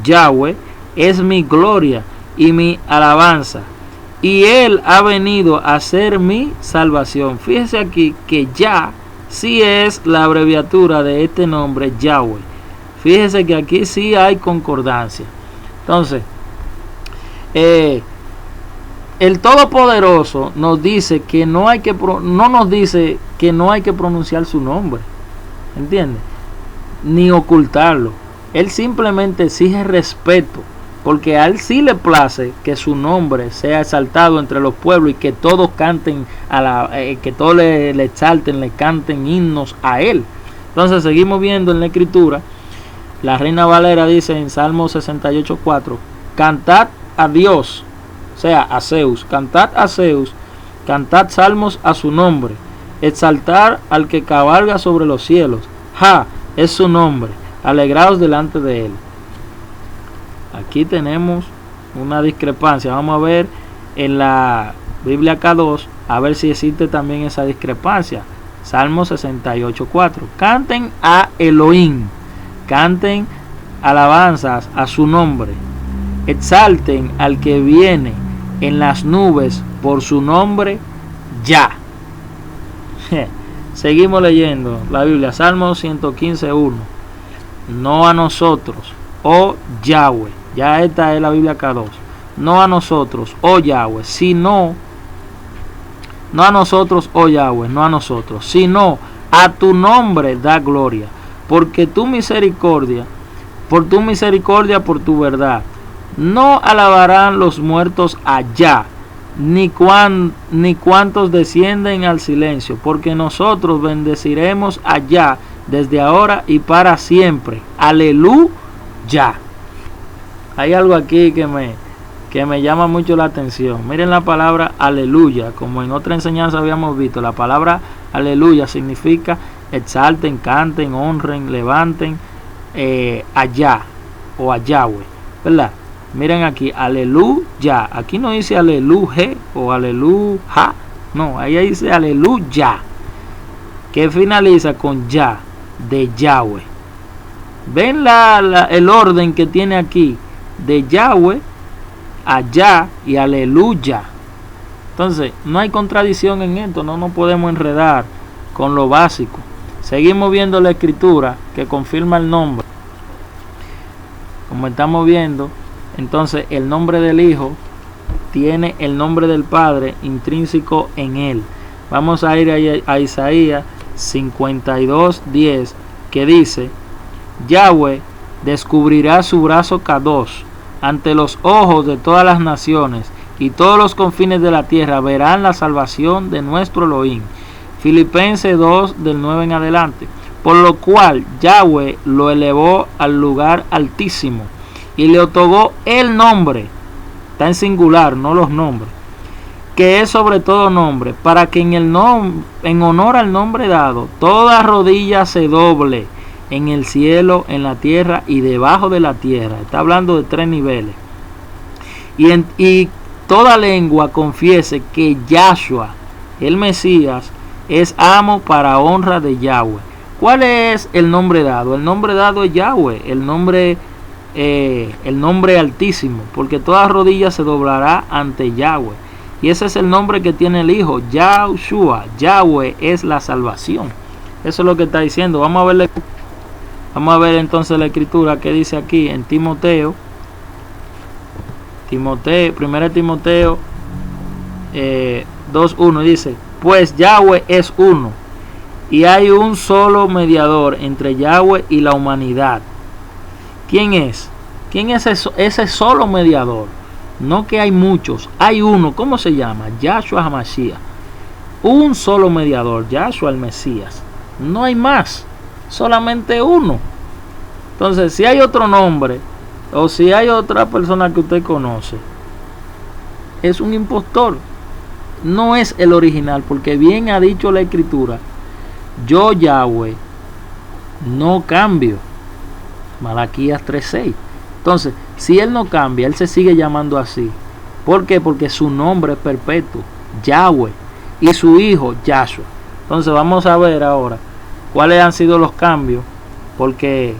Yahweh es mi gloria y mi alabanza, y él ha venido a ser mi salvación. Fíjese aquí que Yah sí es la abreviatura de este nombre Yahweh. Fíjese que aquí sí hay concordancia. Entonces, el Todopoderoso nos dice que no nos dice que no hay que pronunciar su nombre, ¿entiende? Ni ocultarlo. Él simplemente exige respeto, porque a él sí le place que su nombre sea exaltado entre los pueblos y que todos canten que todos le exalten, le canten himnos a él. Entonces seguimos viendo en la escritura. La Reina Valera dice en Salmo 68:4, cantad a Dios, o sea, a Zeus, cantad salmos a su nombre, exaltar al que cabalga sobre los cielos, Jah es su nombre, alegraos delante de él. Aquí tenemos una discrepancia. Vamos a ver en la Biblia K2 a ver si existe también esa discrepancia. Salmo 68:4, canten a Elohim, canten alabanzas a su nombre, exalten al que viene en las nubes por su nombre ya. Seguimos leyendo la Biblia, Salmo 115:1. No a nosotros, oh Yahweh. Ya esta es la Biblia K2. No a nosotros, oh Yahweh, sino, no a nosotros, oh Yahweh, no a nosotros, sino a tu nombre da gloria, porque tu misericordia, por tu verdad, no alabarán los muertos allá, ni cuantos descienden al silencio, porque nosotros bendeciremos allá desde ahora y para siempre. Aleluya. Hay algo aquí que me llama mucho la atención. Miren la palabra aleluya, como en otra enseñanza habíamos visto. La palabra aleluya significa exalten, canten, honren, levanten allá o a Yahweh, ¿verdad? Miren aquí, aleluya. Aquí no dice aleluya o aleluja, no, ahí dice aleluya, que finaliza con ya, de Yahweh. Ven el orden que tiene aquí, de Yahweh, allá y aleluya. Entonces no hay contradicción en esto, no nos podemos enredar con lo básico. Seguimos viendo la escritura que confirma el nombre, como estamos viendo. Entonces el nombre del Hijo tiene el nombre del Padre intrínseco en él. Vamos a ir a Isaías 52:10, que dice: Yahweh descubrirá su brazo Kadosh ante los ojos de todas las naciones, y todos los confines de la tierra verán la salvación de nuestro Elohim. Filipenses 2, del 9 en adelante. Por lo cual Yahweh lo elevó al lugar altísimo y le otorgó el nombre, está en singular, no los nombres, que es sobre todo nombre, para que en honor al nombre dado, toda rodilla se doble, en el cielo, en la tierra y debajo de la tierra. Está hablando de 3 niveles. Y toda lengua confiese que Yahshua, el Mesías, es amo para honra de Yahweh. ¿Cuál es el nombre dado? El nombre dado es Yahweh, el nombre altísimo, porque toda rodilla se doblará ante Yahweh. Y ese es el nombre que tiene el Hijo, Yahushua. Yahweh es la salvación. Eso es lo que está diciendo. Vamos a ver entonces la escritura que dice aquí en Timoteo, 1 Timoteo 2:1, dice: pues Yahweh es uno, y hay un solo mediador entre Yahweh y la humanidad. ¿Quién es? ¿Quién es ese solo mediador? No que hay muchos, hay uno. ¿Cómo se llama? Yahshua HaMashiach. Un solo mediador, Yahshua el Mesías. No hay más, solamente uno. Entonces, si hay otro nombre, o si hay otra persona que usted conoce, es un impostor. No es el original, porque bien ha dicho la escritura: yo Yahweh no cambio. Malaquías 3:6. Entonces, si él no cambia, él se sigue llamando así. ¿Por qué? Porque su nombre es perpetuo, Yahweh, y su hijo Yahshua. Entonces vamos a ver ahora cuáles han sido los cambios, porque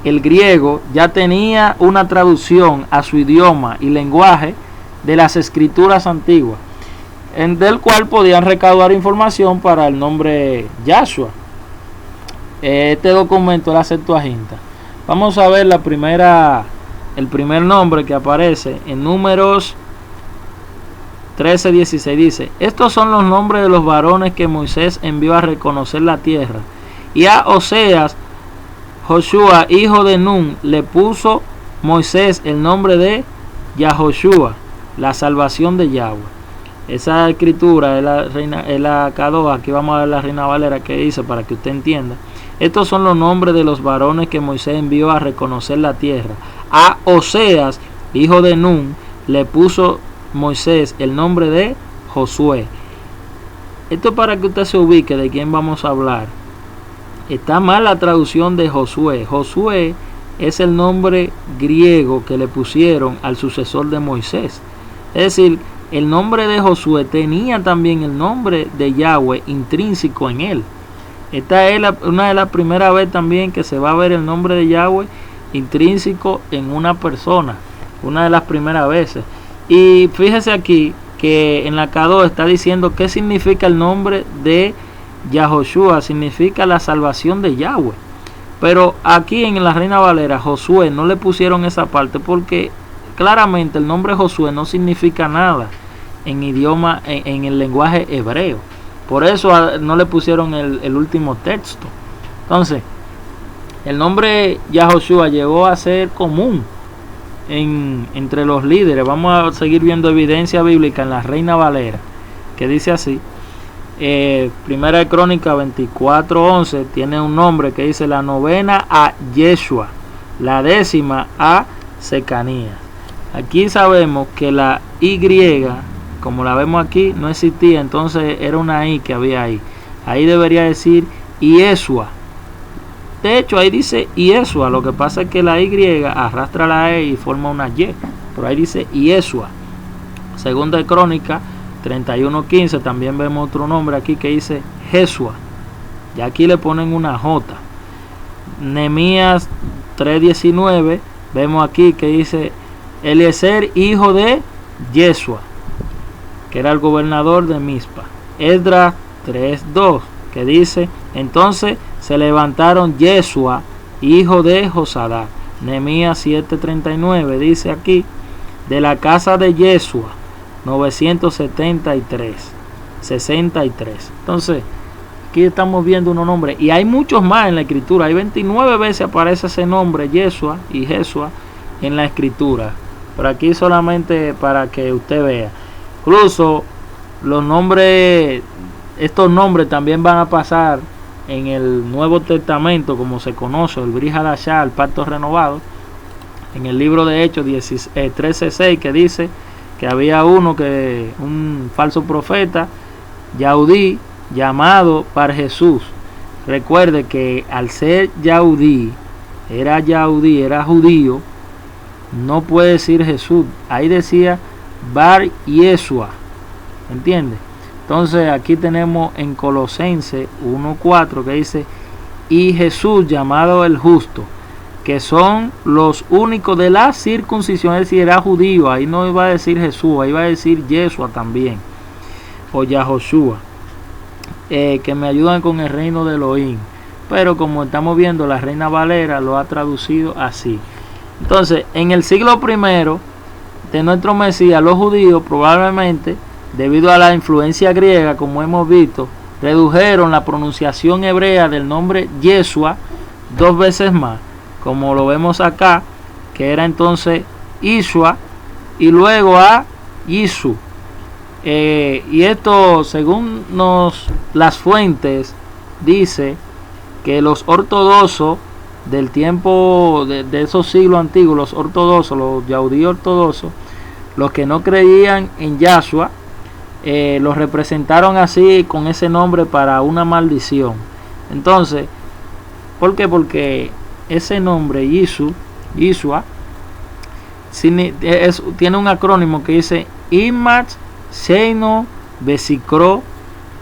el griego ya tenía una traducción a su idioma y lenguaje de las escrituras antiguas, del cual podían recaudar información para el nombre Yahshua. Este documento es la Septuaginta. Vamos a ver el primer nombre que aparece en Números 13:16. Dice: estos son los nombres de los varones que Moisés envió a reconocer la tierra. Y a Oseas, Joshua, hijo de Nun, le puso Moisés el nombre de Yahoshua, la salvación de Yahweh. Esa escritura es la K2. Aquí vamos a ver la Reina Valera que dice, para que usted entienda. Estos son los nombres de los varones que Moisés envió a reconocer la tierra. A Oseas, hijo de Nun, le puso Moisés el nombre de Josué. Esto es para que usted se ubique de quién vamos a hablar. Está mal la traducción de Josué. Josué es el nombre griego que le pusieron al sucesor de Moisés. Es decir, el nombre de Josué tenía también el nombre de Yahweh intrínseco en él. Esta es una de las primeras veces también que se va a ver el nombre de Yahweh intrínseco en una persona. Una de las primeras veces. Y fíjese aquí que en la K2 está diciendo qué significa el nombre de Yahoshua, significa la salvación de Yahweh. Pero aquí en la Reina Valera, Josué, no le pusieron esa parte porque claramente el nombre Josué no significa nada en idioma, en el lenguaje hebreo. Por eso no le pusieron el último texto. Entonces, el nombre Yahoshua llegó a ser común entre los líderes. Vamos a seguir viendo evidencia bíblica en la Reina Valera, que dice así. Primera de Crónica 24:11 tiene un nombre que dice la novena a Yeshua, la décima a Secanías. Aquí sabemos que la Y, como la vemos aquí, no existía, entonces era una I que había ahí. Ahí debería decir Yeshua. De hecho, ahí dice Yeshua, lo que pasa es que la Y arrastra la E y forma una Y, pero ahí dice Yeshua. Segunda de Crónica 31:15 también vemos otro nombre aquí que dice Jesua, y aquí le ponen una J. Nehemías 3:19 vemos aquí que dice Eliezer, hijo de Yeshua, que era el gobernador de Mizpa. Esdras 3:2 que dice entonces se levantaron Yeshua, hijo de Josadac. Nehemías 7:39 dice aquí de la casa de Yeshua 963. Entonces, aquí estamos viendo unos nombres. Y hay muchos más en la escritura. Hay 29 veces aparece ese nombre, Yeshua y Jesua, en la escritura. Pero aquí solamente para que usted vea. Incluso los nombres, estos nombres también van a pasar en el Nuevo Testamento, como se conoce, el Brit Hadashah, el Pacto Renovado. En el libro de Hechos 13:6 que dice que había un falso profeta, Yaudí, llamado Bar Jesús. Recuerde que al ser Yaudí, era judío, no puede decir Jesús. Ahí decía Bar Yeshua. ¿Entiende? Entonces aquí tenemos en Colosenses 1:4 que dice y Jesús llamado el justo, que son los únicos de la circuncisión. Es decir, era judío, ahí no iba a decir Jesús, ahí iba a decir Yeshua también, o Yahoshua, que me ayudan con el reino de Elohim. Pero como estamos viendo, la Reina Valera lo ha traducido así. Entonces, en el siglo I de nuestro Mesías, los judíos probablemente, debido a la influencia griega, como hemos visto, redujeron la pronunciación hebrea del nombre Yeshua 2 veces más, como lo vemos acá, que era entonces Ishua, y luego a Yishu. Y esto, según las fuentes, dice que los ortodoxos del tiempo de esos siglos antiguos, los ortodoxos, los yaudí ortodoxos, los que no creían en Yahshua, los representaron así con ese nombre para una maldición. Entonces, ¿por qué? Porque ese nombre Yeshua tiene un acrónimo que dice Imach Sheino Besikro,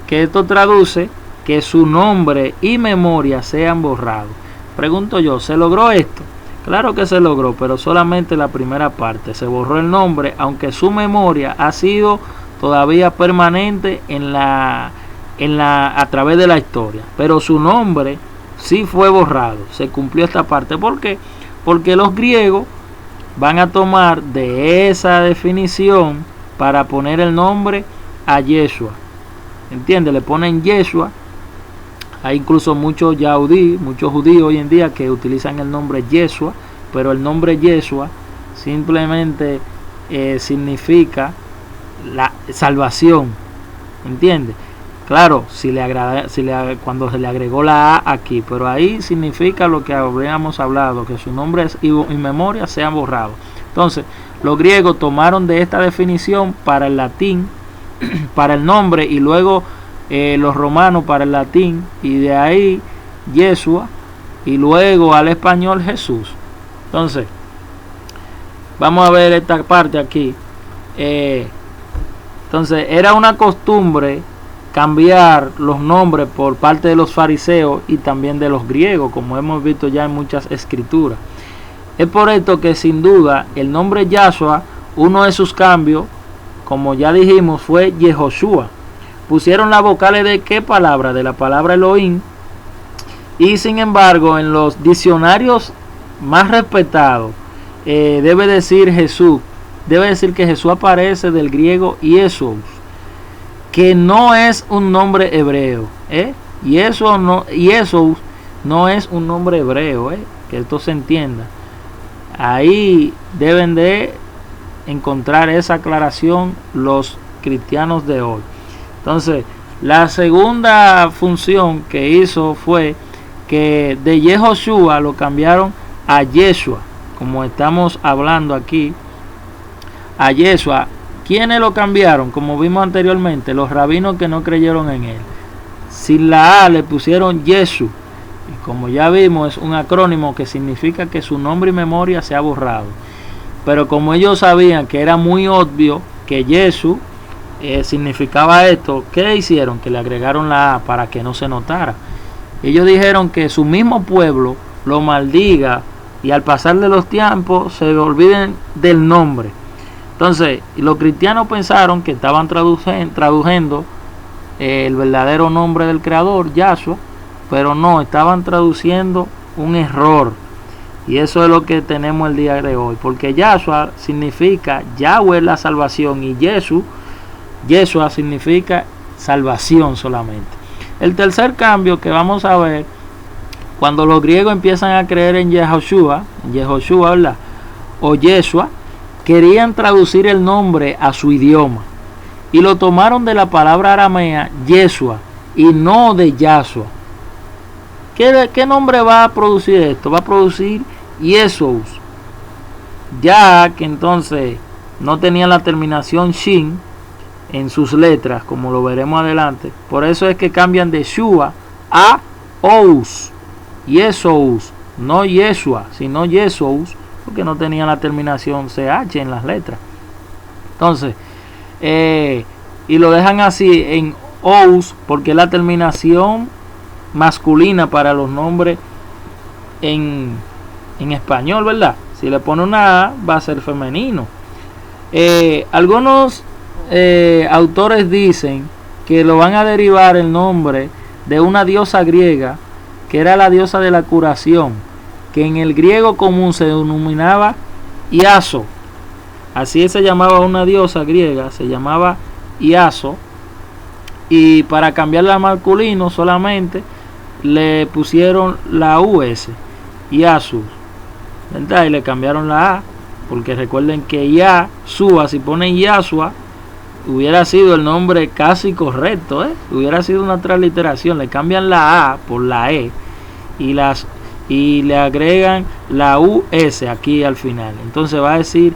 que esto traduce que su nombre y memoria sean borrados. Pregunto yo, ¿se logró esto? Claro que se logró, pero solamente la primera parte. Se borró el nombre, aunque su memoria ha sido todavía permanente a través de la historia. Pero su nombre sí fue borrado. Se cumplió esta parte. ¿Por qué? Porque los griegos van a tomar de esa definición para poner el nombre a Yeshua. ¿Entiende? Le ponen Yeshua. Hay incluso muchos judíos hoy en día que utilizan el nombre Yeshua, pero el nombre Yeshua simplemente significa la salvación. ¿Entiende? Claro, cuando se le agregó la A aquí, pero ahí significa lo que habíamos hablado, que su nombre y memoria sean borrados. Entonces, los griegos tomaron de esta definición para el latín, para el nombre, y luego los romanos para el latín, y de ahí Yeshua, y luego al español Jesús. Entonces, vamos a ver esta parte aquí. Entonces, era una costumbre cambiar los nombres por parte de los fariseos y también de los griegos, como hemos visto ya en muchas escrituras. Es por esto que sin duda el nombre Yahshua, uno de sus cambios como ya dijimos, fue Yehoshua. Pusieron las vocales de ¿qué palabra? De la palabra Elohim. Y sin embargo, en los diccionarios más respetados, debe decir Jesús. Debe decir que Jesús aparece del griego Jesús, que no es un nombre hebreo. Y eso no, Jesús no es un nombre hebreo. Que esto se entienda. Ahí deben de encontrar esa aclaración los cristianos de hoy. Entonces, la segunda función que hizo fue que de Yehoshua lo cambiaron a Yeshua, como estamos hablando aquí, a Yeshua. ¿Quiénes lo cambiaron? Como vimos anteriormente, los rabinos que no creyeron en él. Sin la A le pusieron Yeshu, y como ya vimos es un acrónimo que significa que su nombre y memoria se ha borrado. Pero como ellos sabían que era muy obvio que Yeshu significaba esto, ¿qué hicieron? Que le agregaron la A para que no se notara. Ellos dijeron que su mismo pueblo lo maldiga y al pasar de los tiempos se olviden del nombre. Entonces, los cristianos pensaron que estaban traduciendo el verdadero nombre del creador, Yahshua, pero no, estaban traduciendo un error. Y eso es lo que tenemos el día de hoy, porque Yahshua significa Yahweh la salvación y Yeshua significa salvación solamente. El tercer cambio que vamos a ver, cuando los griegos empiezan a creer en Yehoshua, ¿verdad? O Yeshua, querían traducir el nombre a su idioma y lo tomaron de la palabra aramea Yeshua y no de Yahshua. ¿Qué nombre va a producir esto? Va a producir Jesús, ya que entonces no tenía la terminación Shin en sus letras, como lo veremos adelante. Por eso es que cambian de Shua a Ous, Jesús, no Yeshua, sino Jesús, porque no tenía la terminación CH en las letras. Entonces, y lo dejan así en Ous, porque es la terminación masculina para los nombres en español, ¿verdad? Si le pone una A, va a ser femenino. Algunos autores dicen que lo van a derivar el nombre de una diosa griega que era la diosa de la curación, que en el griego común se denominaba Iaso. Así se llamaba una diosa griega, se llamaba Iaso, y para cambiarla a masculino solamente le pusieron la US, Iasus, ¿verdad? Y le cambiaron la A, porque recuerden que Yahshua, si ponen Yahshua, hubiera sido el nombre casi correcto, hubiera sido una transliteración. Le cambian la A por la E y le agregan la US aquí al final. Entonces va a decir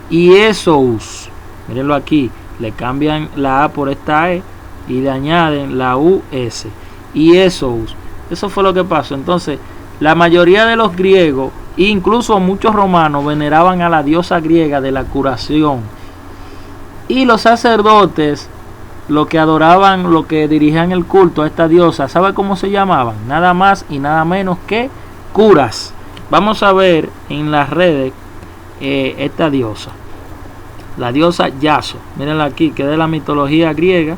Jesús. Mírenlo aquí, le cambian la A por esta E y le añaden la US. Jesús. Eso fue lo que pasó. Entonces, la mayoría de los griegos, incluso muchos romanos, veneraban a la diosa griega de la curación. Y los sacerdotes, los que adoraban, los que dirigían el culto a esta diosa, ¿sabe cómo se llamaban? Nada más y nada menos que curas. Vamos a ver en las redes esta diosa, la diosa Yaso. Mírenla aquí, que es de la mitología griega.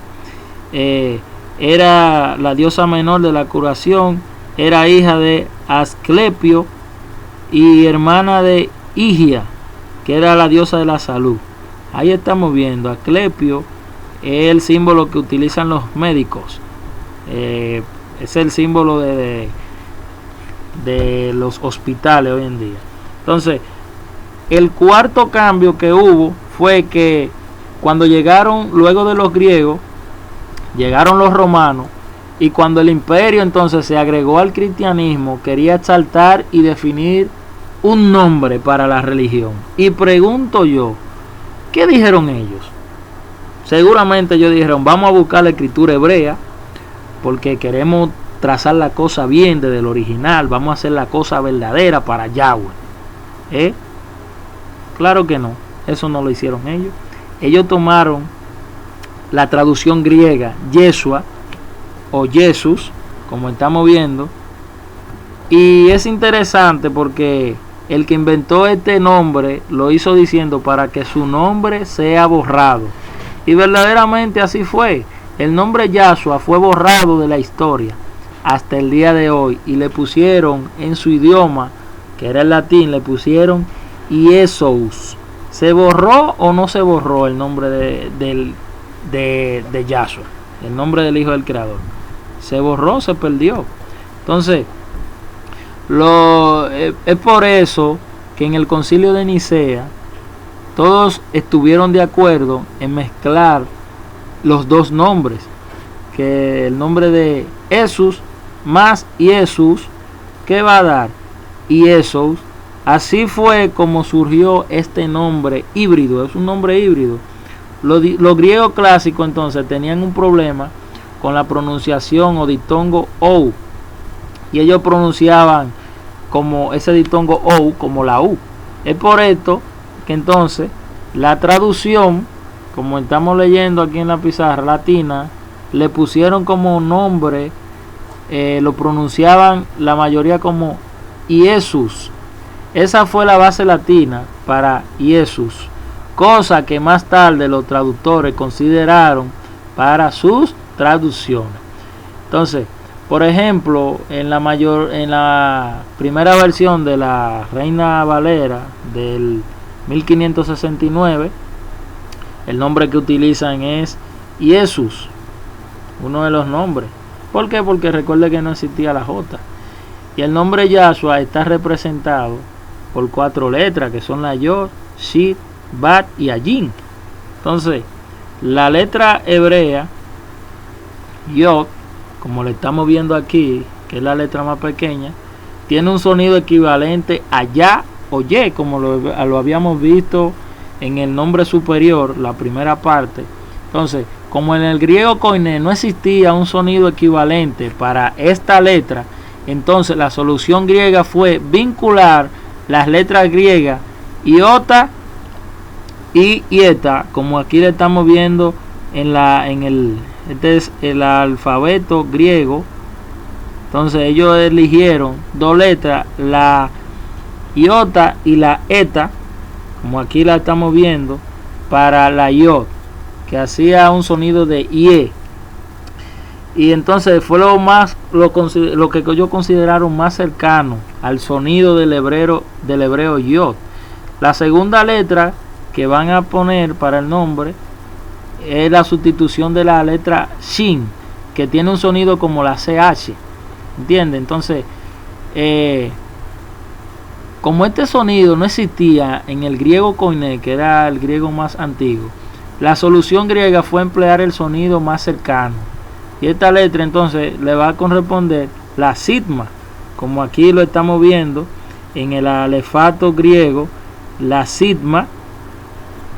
Era la diosa menor de la curación, era hija de Asclepio y hermana de Higia, que era la diosa de la salud. Ahí estamos viendo, Asclepio es el símbolo que utilizan los médicos, es el símbolo de los hospitales hoy en día. Entonces, el cuarto cambio que hubo fue que cuando llegaron, luego de los griegos, llegaron los romanos, y cuando el imperio entonces se agregó al cristianismo, quería exaltar y definir un nombre para la religión. Y pregunto yo, ¿qué dijeron ellos? Seguramente ellos dijeron, vamos a buscar la escritura hebrea, porque queremos trazar la cosa bien desde el original, vamos a hacer la cosa verdadera para Yahweh. Claro que no, eso no lo hicieron ellos. Ellos tomaron la traducción griega, Yeshua o Jesús, como estamos viendo, y es interesante porque el que inventó este nombre lo hizo diciendo para que su nombre sea borrado. Y verdaderamente así fue. El nombre Yahshua fue borrado de la historia hasta el día de hoy y le pusieron en su idioma, que era el latín, le pusieron Jesús. ¿Se borró o no se borró el nombre de Yahshua? El nombre del Hijo del Creador. Se borró, se perdió. Entonces, es por eso que en el Concilio de Nicea todos estuvieron de acuerdo en mezclar los dos nombres, que el nombre de Jesús más Jesús, ¿qué va a dar? Jesús. Así fue como surgió este nombre híbrido, es un nombre híbrido. Los griegos clásicos entonces tenían un problema con la pronunciación o ditongo OU, y ellos pronunciaban como ese ditongo OU como la U. Es por esto que entonces la traducción, como estamos leyendo aquí en la pizarra latina, le pusieron como nombre, lo pronunciaban la mayoría como Jesús. Esa fue la base latina para Jesús, cosa que más tarde los traductores consideraron para sus traducciones. Entonces, por ejemplo, en la primera versión de la Reina Valera del 1569, el nombre que utilizan es Jesús, uno de los nombres. ¿Por qué? Porque recuerde que no existía la J. Y el nombre Yahshua está representado por 4 letras, que son la Yod, Shid, Bat y Ayin. Entonces, la letra hebrea Yod, como le estamos viendo aquí, que es la letra más pequeña, tiene un sonido equivalente a Ya o Ye, como lo habíamos visto en el nombre superior, la primera parte. Entonces, como en el griego koiné no existía un sonido equivalente para esta letra, entonces la solución griega fue vincular las letras griegas iota y ieta, como aquí le estamos viendo este es el alfabeto griego. Entonces ellos eligieron 2 letras, la iota y la eta, como aquí la estamos viendo, para la iot, que hacía un sonido de ie. Y entonces fue lo que yo consideraron más cercano al sonido del hebreo yod. La segunda letra que van a poner para el nombre es la sustitución de la letra shin, que tiene un sonido como la ch, ¿entiende? Entonces, como este sonido no existía en el griego koiné, que era el griego más antiguo, la solución griega fue emplear el sonido más cercano. Y esta letra entonces le va a corresponder la sigma, como aquí lo estamos viendo en el alefato griego, la sigma,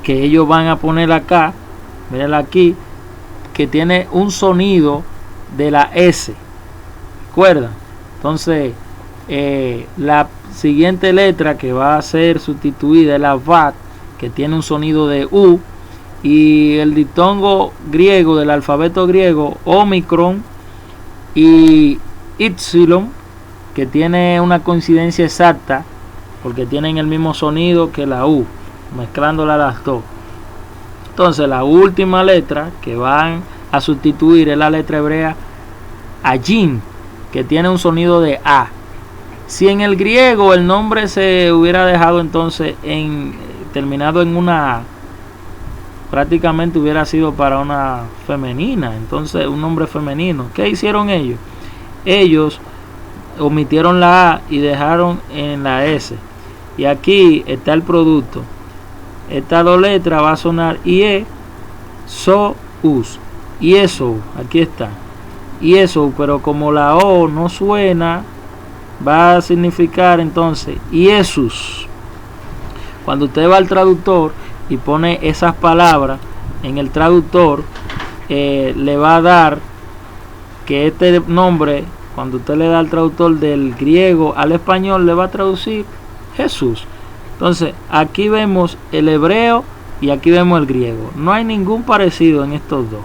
que ellos van a poner acá, miren aquí, que tiene un sonido de la S. ¿Recuerdan? Entonces, la siguiente letra que va a ser sustituida es la VAT, que tiene un sonido de U. Y el ditongo griego del alfabeto griego, Omicron y Ipsilon, que tiene una coincidencia exacta porque tienen el mismo sonido que la U, mezclándola las dos. Entonces la última letra que van a sustituir es la letra hebrea Ayin, que tiene un sonido de A. Si en el griego el nombre se hubiera dejado entonces terminado en una A, prácticamente hubiera sido para una femenina, entonces un nombre femenino. ¿Qué hicieron ellos? Ellos omitieron la A y dejaron en la S. Y aquí está el producto. Estas 2 letras va a sonar IE, SO, US. Y eso, aquí está. Y eso, pero como la O no suena, va a significar entonces Jesús. Cuando usted va al traductor y pone esas palabras en el traductor, le va a dar que este nombre, cuando usted le da al traductor del griego al español, le va a traducir Jesús. Entonces aquí vemos el hebreo y aquí vemos el griego. No hay ningún parecido en estos dos.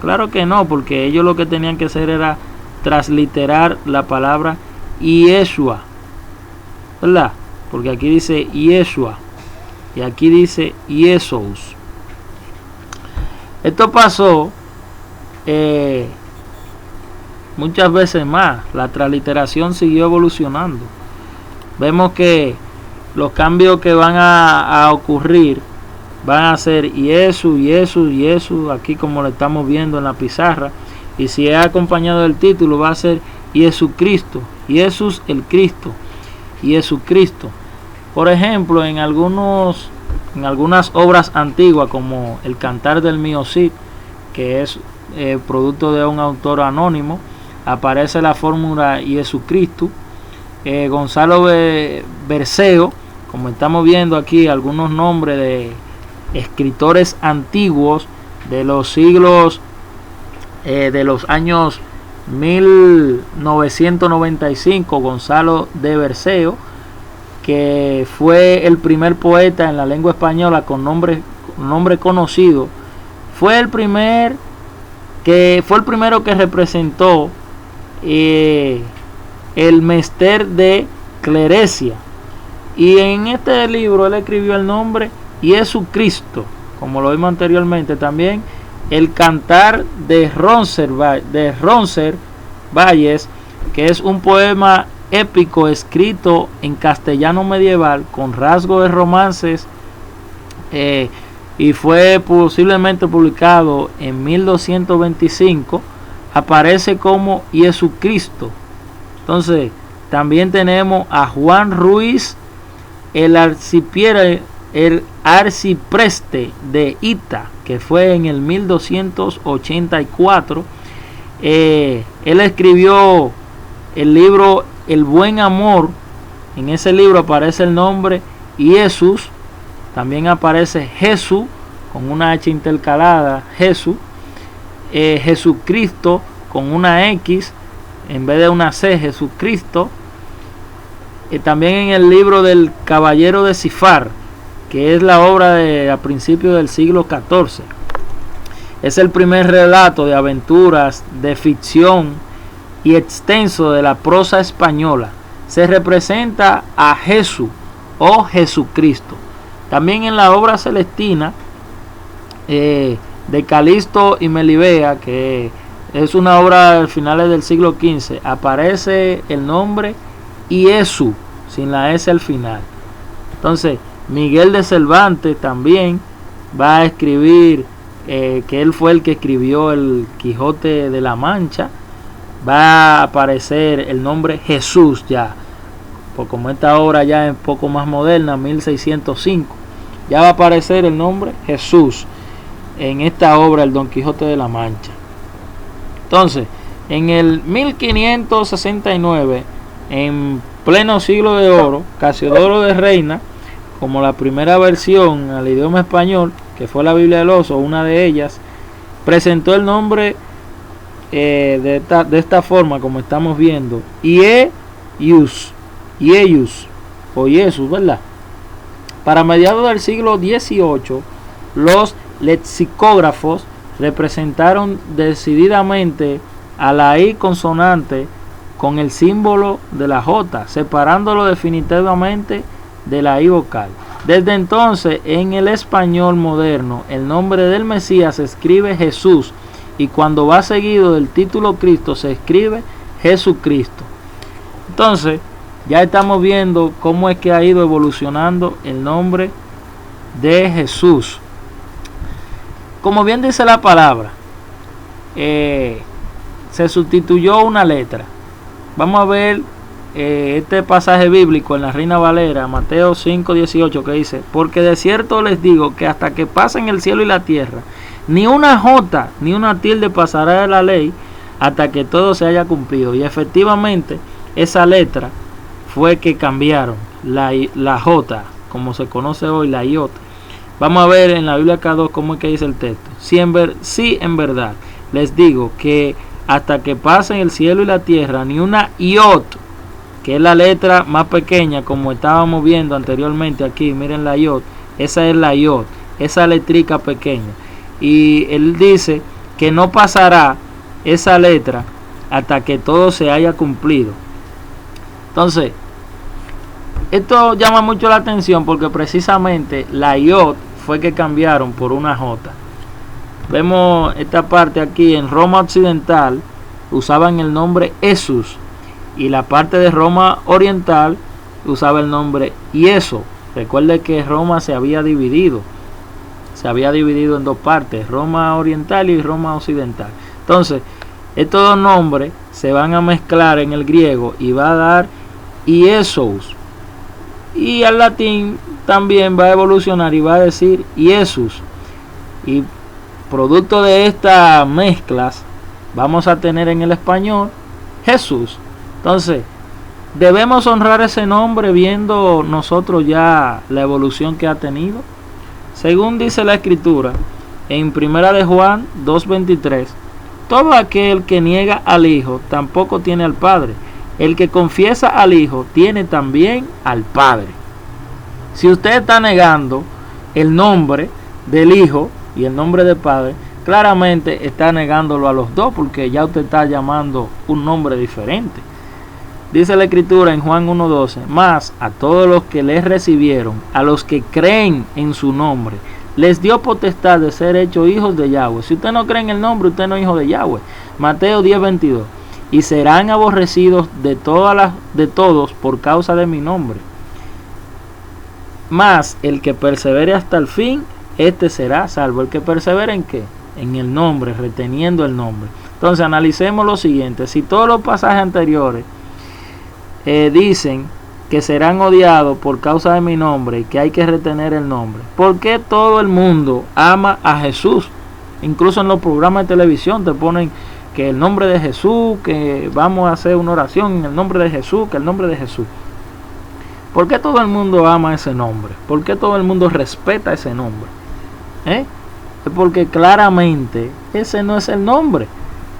Claro que no, porque ellos lo que tenían que hacer era transliterar la palabra Yeshua, ¿verdad? Porque aquí dice Yeshua y aquí dice Jesús. Esto pasó muchas veces más. La transliteración siguió evolucionando. Vemos que los cambios que van a ocurrir van a ser Jesús, aquí como lo estamos viendo en la pizarra. Y si es acompañado del título, va a ser Jesucristo, Jesús el Cristo, Jesucristo. Por ejemplo, en algunas obras antiguas, como el Cantar del Mío Cid, que es producto de un autor anónimo, aparece la fórmula Jesucristo. Gonzalo Berceo, como estamos viendo aquí, algunos nombres de escritores antiguos de los siglos de los años 1995, Gonzalo de Berceo, que fue el primer poeta en la lengua española con nombre conocido, fue el primero que representó el mester de clerecia, y en este libro él escribió el nombre Jesucristo, como lo vimos anteriormente. También el Cantar de Roncesvalles, que es un poema épico escrito en castellano medieval con rasgos de romances, y fue posiblemente publicado en 1225, aparece como Jesucristo. Entonces también tenemos a Juan Ruiz, el arcipreste de Ita, que fue en el 1284. Él escribió el libro El Buen Amor. En ese libro aparece el nombre Jesús, también aparece Jesús con una H intercalada, Jesús, Jesucristo con una X en vez de una C, Jesucristo. También en el libro del Caballero de Cifar, que es la obra a principios del siglo XIV. Es el primer relato de aventuras de ficción y extenso de la prosa española. Se representa a Jesús o Jesucristo. También en la obra celestina de Calixto y Melibea, que es una obra de finales del siglo XV, aparece el nombre Jesús sin la S al final. Entonces Miguel de Cervantes también va a escribir, que él fue el que escribió el Quijote de la Mancha, va a aparecer el nombre Jesús ya, por como esta obra ya es un poco más moderna, 1605, ya va a aparecer el nombre Jesús en esta obra, el Don Quijote de la Mancha. Entonces, en el 1569, en pleno siglo de oro, Casiodoro de Reina, como la primera versión al idioma español, que fue la Biblia del Oso, una de ellas, presentó el nombre de esta forma, como estamos viendo, Ieus o Jesús, ¿verdad? Para mediados del siglo XVIII, los lexicógrafos representaron decididamente a la I consonante con el símbolo de la J, separándolo definitivamente de la I vocal. Desde entonces, en el español moderno, el nombre del Mesías se escribe Jesús, y cuando va seguido del título Cristo se escribe Jesucristo. Entonces, ya estamos viendo cómo es que ha ido evolucionando el nombre de Jesús. Como bien dice la palabra, se sustituyó una letra. Vamos a ver este pasaje bíblico en la Reina Valera, Mateo 5:18, que dice: porque de cierto les digo que hasta que pasen el cielo y la tierra, ni una jota ni una tilde pasará de la ley hasta que todo se haya cumplido. Y efectivamente esa letra fue que cambiaron la jota, como se conoce hoy, la iota. Vamos a ver en la Biblia K2 cómo es que dice el texto. Sí, en verdad les digo que hasta que pasen el cielo y la tierra, ni una iot, que es la letra más pequeña, como estábamos viendo anteriormente aquí, miren la iot, esa es la iot, esa letrica pequeña. Y él dice que no pasará esa letra hasta que todo se haya cumplido. Entonces, esto llama mucho la atención porque precisamente la iot fue que cambiaron por una J. Vemos esta parte aquí en Roma occidental usaban el nombre Jesús, y la parte de Roma oriental usaba el nombre Ieso. Recuerde que Roma se había dividido en dos partes, Roma oriental y Roma occidental. Entonces estos dos nombres se van a mezclar en el griego y va a dar Iesos, y al latín también va a evolucionar y va a decir Jesús, y producto de estas mezclas vamos a tener en el español Jesús. Entonces debemos honrar ese nombre viendo nosotros ya la evolución que ha tenido. Según dice la escritura en 1 de Juan 2:23, todo aquel que niega al Hijo tampoco tiene al Padre. El que confiesa al Hijo tiene también al Padre. Si usted está negando el nombre del Hijo y el nombre del Padre, claramente está negándolo a los dos, porque ya usted está llamando un nombre diferente. Dice la escritura en Juan 1:12, mas a todos los que les recibieron, a los que creen en su nombre, les dio potestad de ser hechos hijos de Yahweh. Si usted no cree en el nombre, usted no es hijo de Yahweh. Mateo 10:22, y serán aborrecidos de todos por causa de mi nombre. Mas el que persevere hasta el fin, este será salvo. El que persevere ¿en qué? En el nombre, reteniendo el nombre. Entonces analicemos lo siguiente. Si todos los pasajes anteriores dicen que serán odiados por causa de mi nombre y que hay que retener el nombre, ¿por qué todo el mundo ama a Jesús? Incluso en los programas de televisión te ponen que el nombre de Jesús, que vamos a hacer una oración en el nombre de Jesús, que el nombre de Jesús. ¿Por qué todo el mundo ama ese nombre? ¿Por qué todo el mundo respeta ese nombre? Es porque claramente ese no es el nombre.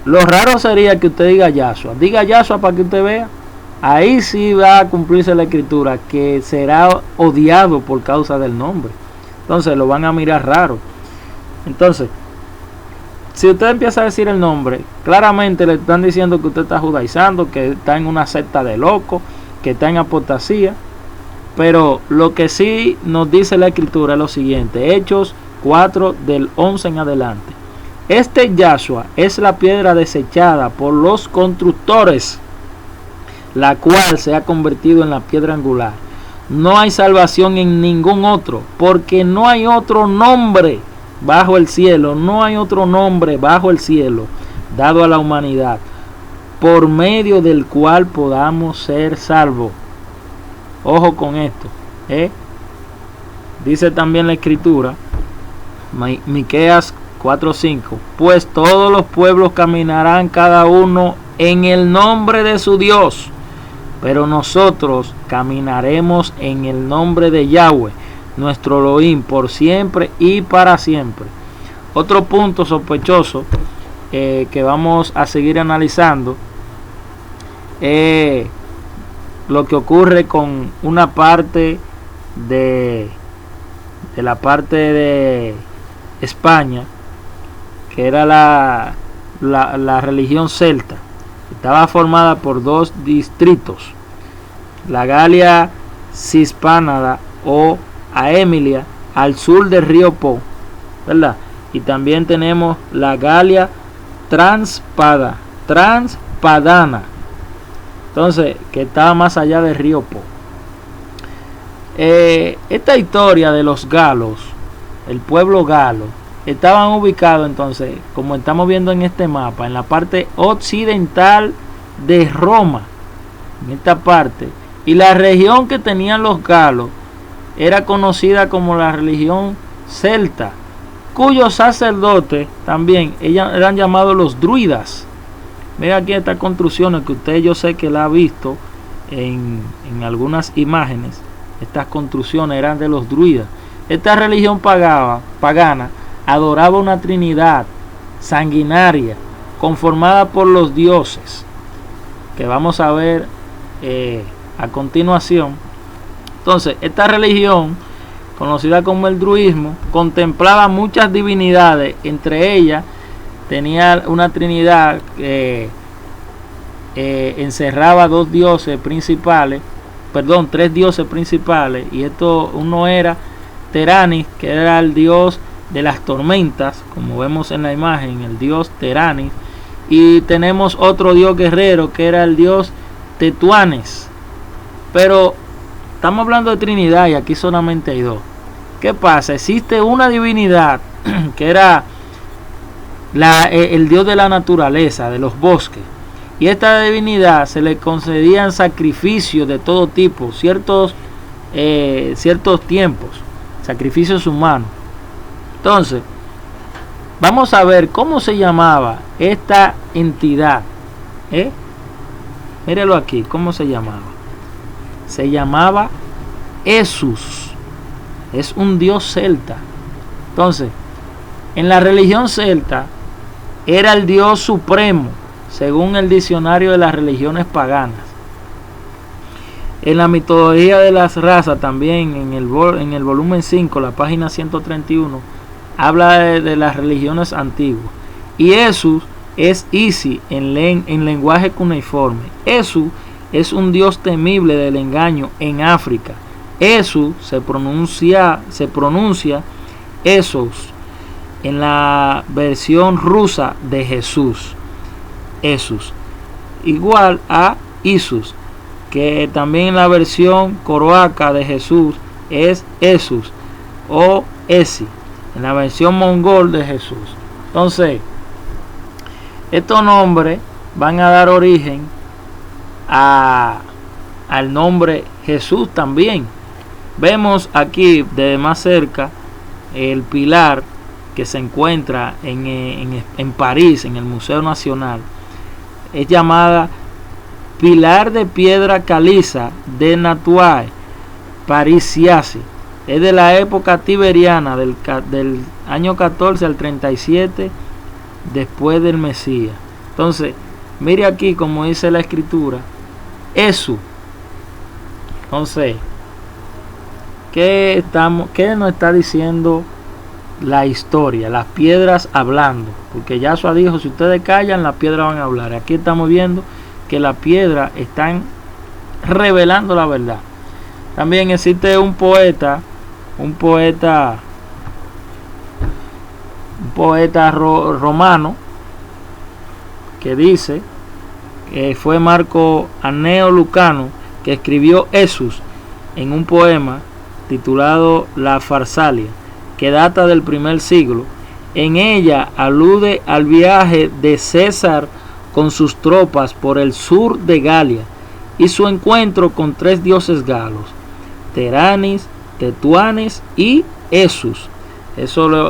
Lo raro sería que usted diga Yahshua. Diga Yahshua para que usted vea. Ahí sí va a cumplirse la escritura, que será odiado por causa del nombre. Entonces lo van a mirar raro. Entonces, si usted empieza a decir el nombre, claramente le están diciendo que usted está judaizando, que está en una secta de locos, que está en apostasía. Pero lo que sí nos dice la escritura es lo siguiente: Hechos 4 del 11 en adelante. Este Yahshua es la piedra desechada por los constructores, la cual se ha convertido en la piedra angular. No hay salvación en ningún otro, porque no hay otro nombre bajo el cielo, no hay otro nombre bajo el cielo dado a la humanidad, por medio del cual podamos ser salvos. Ojo con esto, dice también la escritura, Miqueas 4:5, pues todos los pueblos caminarán cada uno en el nombre de su Dios, pero nosotros caminaremos en el nombre de Yahweh, nuestro Elohim, por siempre y para siempre. Otro punto sospechoso que vamos a seguir analizando es lo que ocurre con una parte de la parte de España, que era la religión celta. Estaba formada por dos distritos: la Galia Cispanada o Aemilia, al sur del río Po, ¿verdad? Y también tenemos la Galia Transpadana, entonces, que estaba más allá del río Po. Esta historia de los galos, el pueblo galo, estaban ubicados entonces, como estamos viendo en este mapa, en la parte occidental de Roma, en esta parte, y la región que tenían los galos era conocida como la religión celta, cuyos sacerdotes también eran llamados los druidas. Mira aquí estas construcciones que usted, yo sé que la ha visto en algunas imágenes. Estas construcciones eran de los druidas. Esta religión pagana adoraba una trinidad sanguinaria conformada por los dioses, que vamos a ver a continuación. Entonces, esta religión, conocida como el druismo, contemplaba muchas divinidades. Entre ellas tenía una trinidad que encerraba tres dioses principales, y uno era Teranis, que era el dios de las tormentas, como vemos en la imagen, el dios Teranis, y tenemos otro dios guerrero que era el dios Tetuanes. Pero estamos hablando de Trinidad y aquí solamente hay dos. ¿Qué pasa? Existe una divinidad que era el dios de la naturaleza, de los bosques, y esta divinidad se le concedían sacrificios de todo tipo, ciertos tiempos, sacrificios humanos. Entonces, vamos a ver cómo se llamaba esta entidad. Mírelo aquí, cómo se llamaba. Se llamaba Esus. Es un dios celta. Entonces, en la religión celta era el dios supremo, según el diccionario de las religiones paganas. En la mitología de las razas, también en el volumen 5, la página 131, habla de las religiones antiguas. Y Esus es Isi en lenguaje cuneiforme. Esus es un dios temible del engaño en África. Esus se pronuncia Esos en la versión rusa de Jesús. Esus igual a Isus, que también en la versión croata de Jesús es Esus o Esi, en la versión mongol de Jesús. Entonces, estos nombres van a dar origen al nombre Jesús también. Vemos aquí de más cerca el pilar que se encuentra en París, en el Museo Nacional. Es llamada Pilar de piedra caliza de Natuae Parisiasi. Es de la época tiberiana, del año 14 al 37 después del Mesías. Entonces, mire aquí como dice la escritura, Eso. Entonces, ¿qué nos está diciendo la historia? Las piedras hablando, porque Yahshua dijo, si ustedes callan, las piedras van a hablar. Aquí estamos viendo que las piedras están revelando la verdad. También existe un poeta romano que dice que fue Marco Anneo Lucano, que escribió Esus en un poema titulado La Farsalia, que data del primer siglo. En ella alude al viaje de César con sus tropas por el sur de Galia y su encuentro con tres dioses galos, Teranis, Tetuanes y Esus.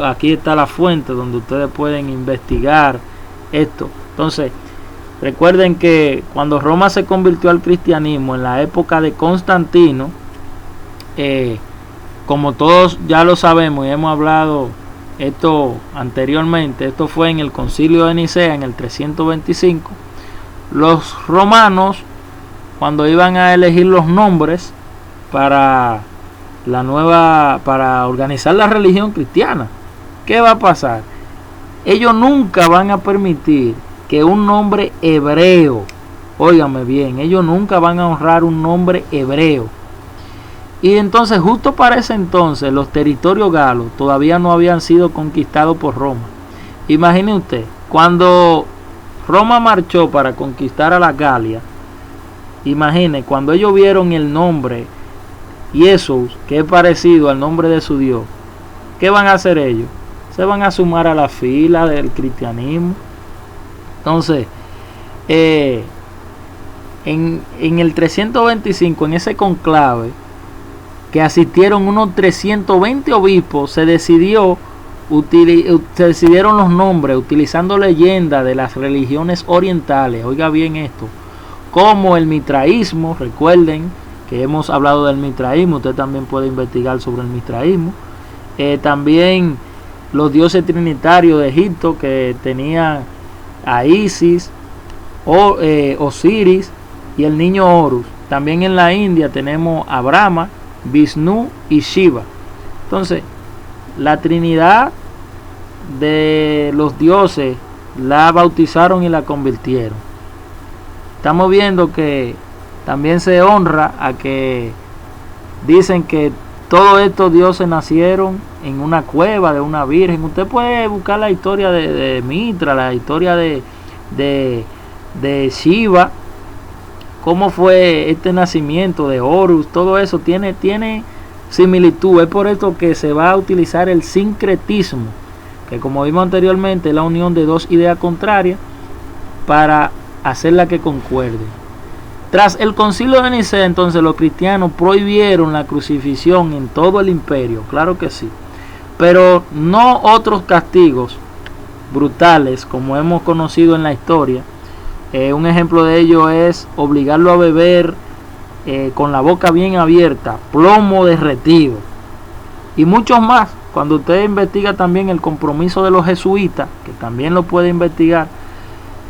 Aquí está la fuente donde ustedes pueden investigar esto. Entonces, recuerden que cuando Roma se convirtió al cristianismo en la época de Constantino, como todos ya lo sabemos y hemos hablado esto anteriormente, esto fue en el concilio de Nicea en el 325. Los romanos, cuando iban a elegir los nombres para organizar la religión cristiana, ¿qué va a pasar? Ellos nunca van a permitir que un nombre hebreo, óigame bien, ellos nunca van a honrar un nombre hebreo. Y entonces, justo para ese entonces, los territorios galos todavía no habían sido conquistados por Roma. Imagine usted, cuando Roma marchó para conquistar a la Galia, imagine, cuando ellos vieron el nombre Jesús, que es parecido al nombre de su Dios, ¿qué van a hacer ellos? Se van a sumar a la fila del cristianismo. Entonces, en el 325, en ese conclave, que asistieron unos 320 obispos, se decidieron los nombres utilizando leyendas de las religiones orientales. Oiga bien esto, como el mitraísmo. Recuerden que hemos hablado del mitraísmo, usted también puede investigar sobre el mitraísmo. También los dioses trinitarios de Egipto, que tenían a Isis, Osiris y el niño Horus. También en la India tenemos a Brahma, Vishnu y Shiva. Entonces, la Trinidad de los dioses la bautizaron y la convirtieron. Estamos viendo que también se honra a que dicen que todos estos dioses nacieron en una cueva de una virgen. Usted puede buscar la historia de Mitra, la historia de Shiva, cómo fue este nacimiento de Horus. Todo eso tiene similitud. Es por esto que se va a utilizar el sincretismo, que como vimos anteriormente es la unión de dos ideas contrarias para hacerla que concuerde. Tras el concilio de Nicea, entonces los cristianos prohibieron la crucifixión en todo el imperio, claro que sí, pero no otros castigos brutales como hemos conocido en la historia. Un ejemplo de ello es obligarlo a beber con la boca bien abierta, plomo derretido y muchos más. Cuando usted investiga también el compromiso de los jesuitas, que también lo puede investigar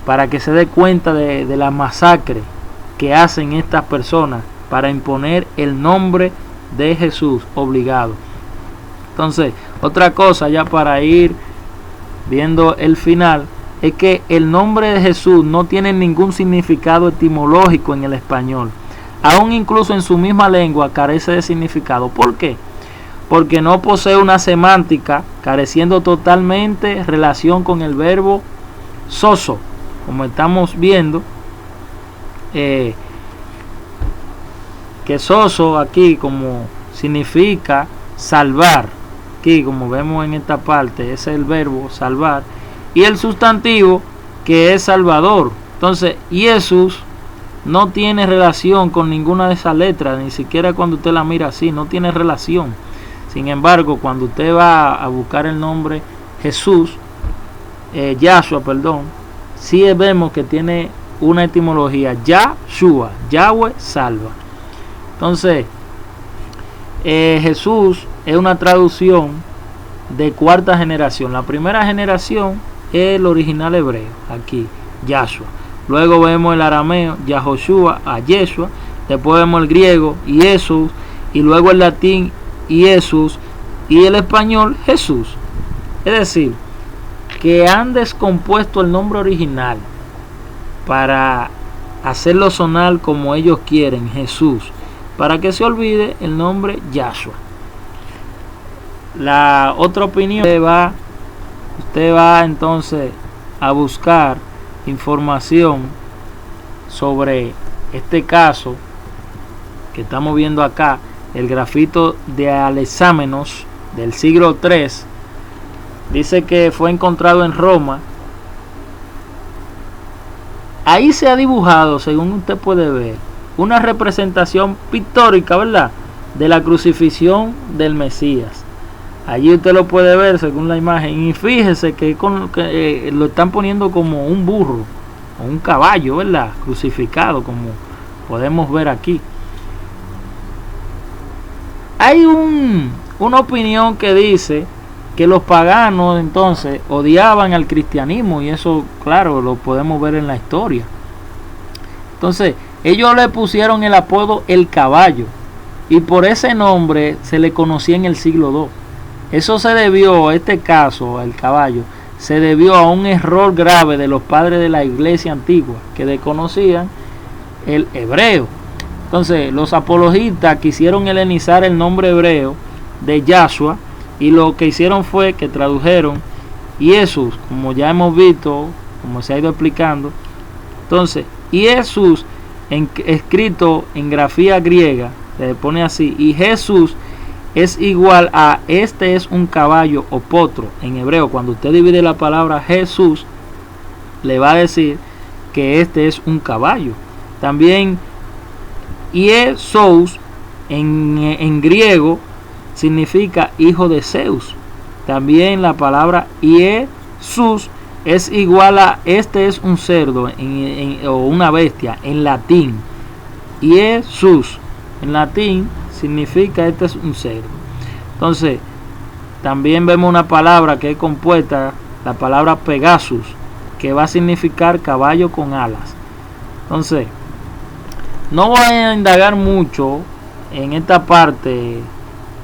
para que se dé cuenta de la masacre que hacen estas personas para imponer el nombre de Jesús obligado. Entonces, otra cosa ya para ir viendo el final, es que el nombre de Jesús no tiene ningún significado etimológico en el español. Aún incluso en su misma lengua carece de significado. ¿Por qué? Porque no posee una semántica, careciendo totalmente relación con el verbo soso, como estamos viendo. Que soso aquí como significa salvar, aquí como vemos en esta parte es el verbo salvar, y el sustantivo que es salvador. Entonces Jesús no tiene relación con ninguna de esas letras, ni siquiera cuando usted la mira así, no tiene relación. Sin embargo, cuando usted va a buscar el nombre Jesús, Yahshua, perdón, sí vemos que tiene una etimología, Yahshua, Yahweh salva. Entonces, Jesús es una traducción de cuarta generación. La primera generación es el original hebreo, aquí, Yahshua. Luego vemos el arameo, Yahoshua, a Yeshua. Después vemos el griego, Jesús. Y luego el latín, Jesús. Y el español, Jesús. Es decir, que han descompuesto el nombre original para hacerlo sonar como ellos quieren, Jesús, para que se olvide el nombre Yahshua. La otra opinión, usted va entonces a buscar información sobre este caso que estamos viendo acá, el grafito de Alexámenos del siglo III. Dice que fue encontrado en Roma. Ahí se ha dibujado, según usted puede ver, una representación pictórica, ¿verdad?, de la crucifixión del Mesías. Allí usted lo puede ver según la imagen. Y fíjese que lo están poniendo como un burro o un caballo, ¿verdad?, crucificado, como podemos ver aquí. Hay una opinión que dice que los paganos entonces odiaban al cristianismo, y eso, claro, lo podemos ver en la historia. Entonces, ellos le pusieron el apodo el caballo, y por ese nombre se le conocía en el siglo II. Eso se debió, este caso, el caballo, se debió a un error grave de los padres de la iglesia antigua, que desconocían el hebreo. Entonces, los apologistas quisieron helenizar el nombre hebreo de Yahshua, y lo que hicieron fue que tradujeron Jesús, como ya hemos visto, como se ha ido explicando. Entonces, Jesús, escrito en grafía griega, se pone así, y Jesús es igual a este es un caballo o potro en hebreo. Cuando usted divide la palabra Jesús, le va a decir que este es un caballo. También Jesús en griego significa hijo de Zeus. También la palabra Jesús es igual a este es un cerdo o una bestia en latín. Jesús en latín significa este es un cerdo. Entonces, también vemos una palabra que es compuesta, la palabra Pegasus, que va a significar caballo con alas. Entonces, no voy a indagar mucho en esta parte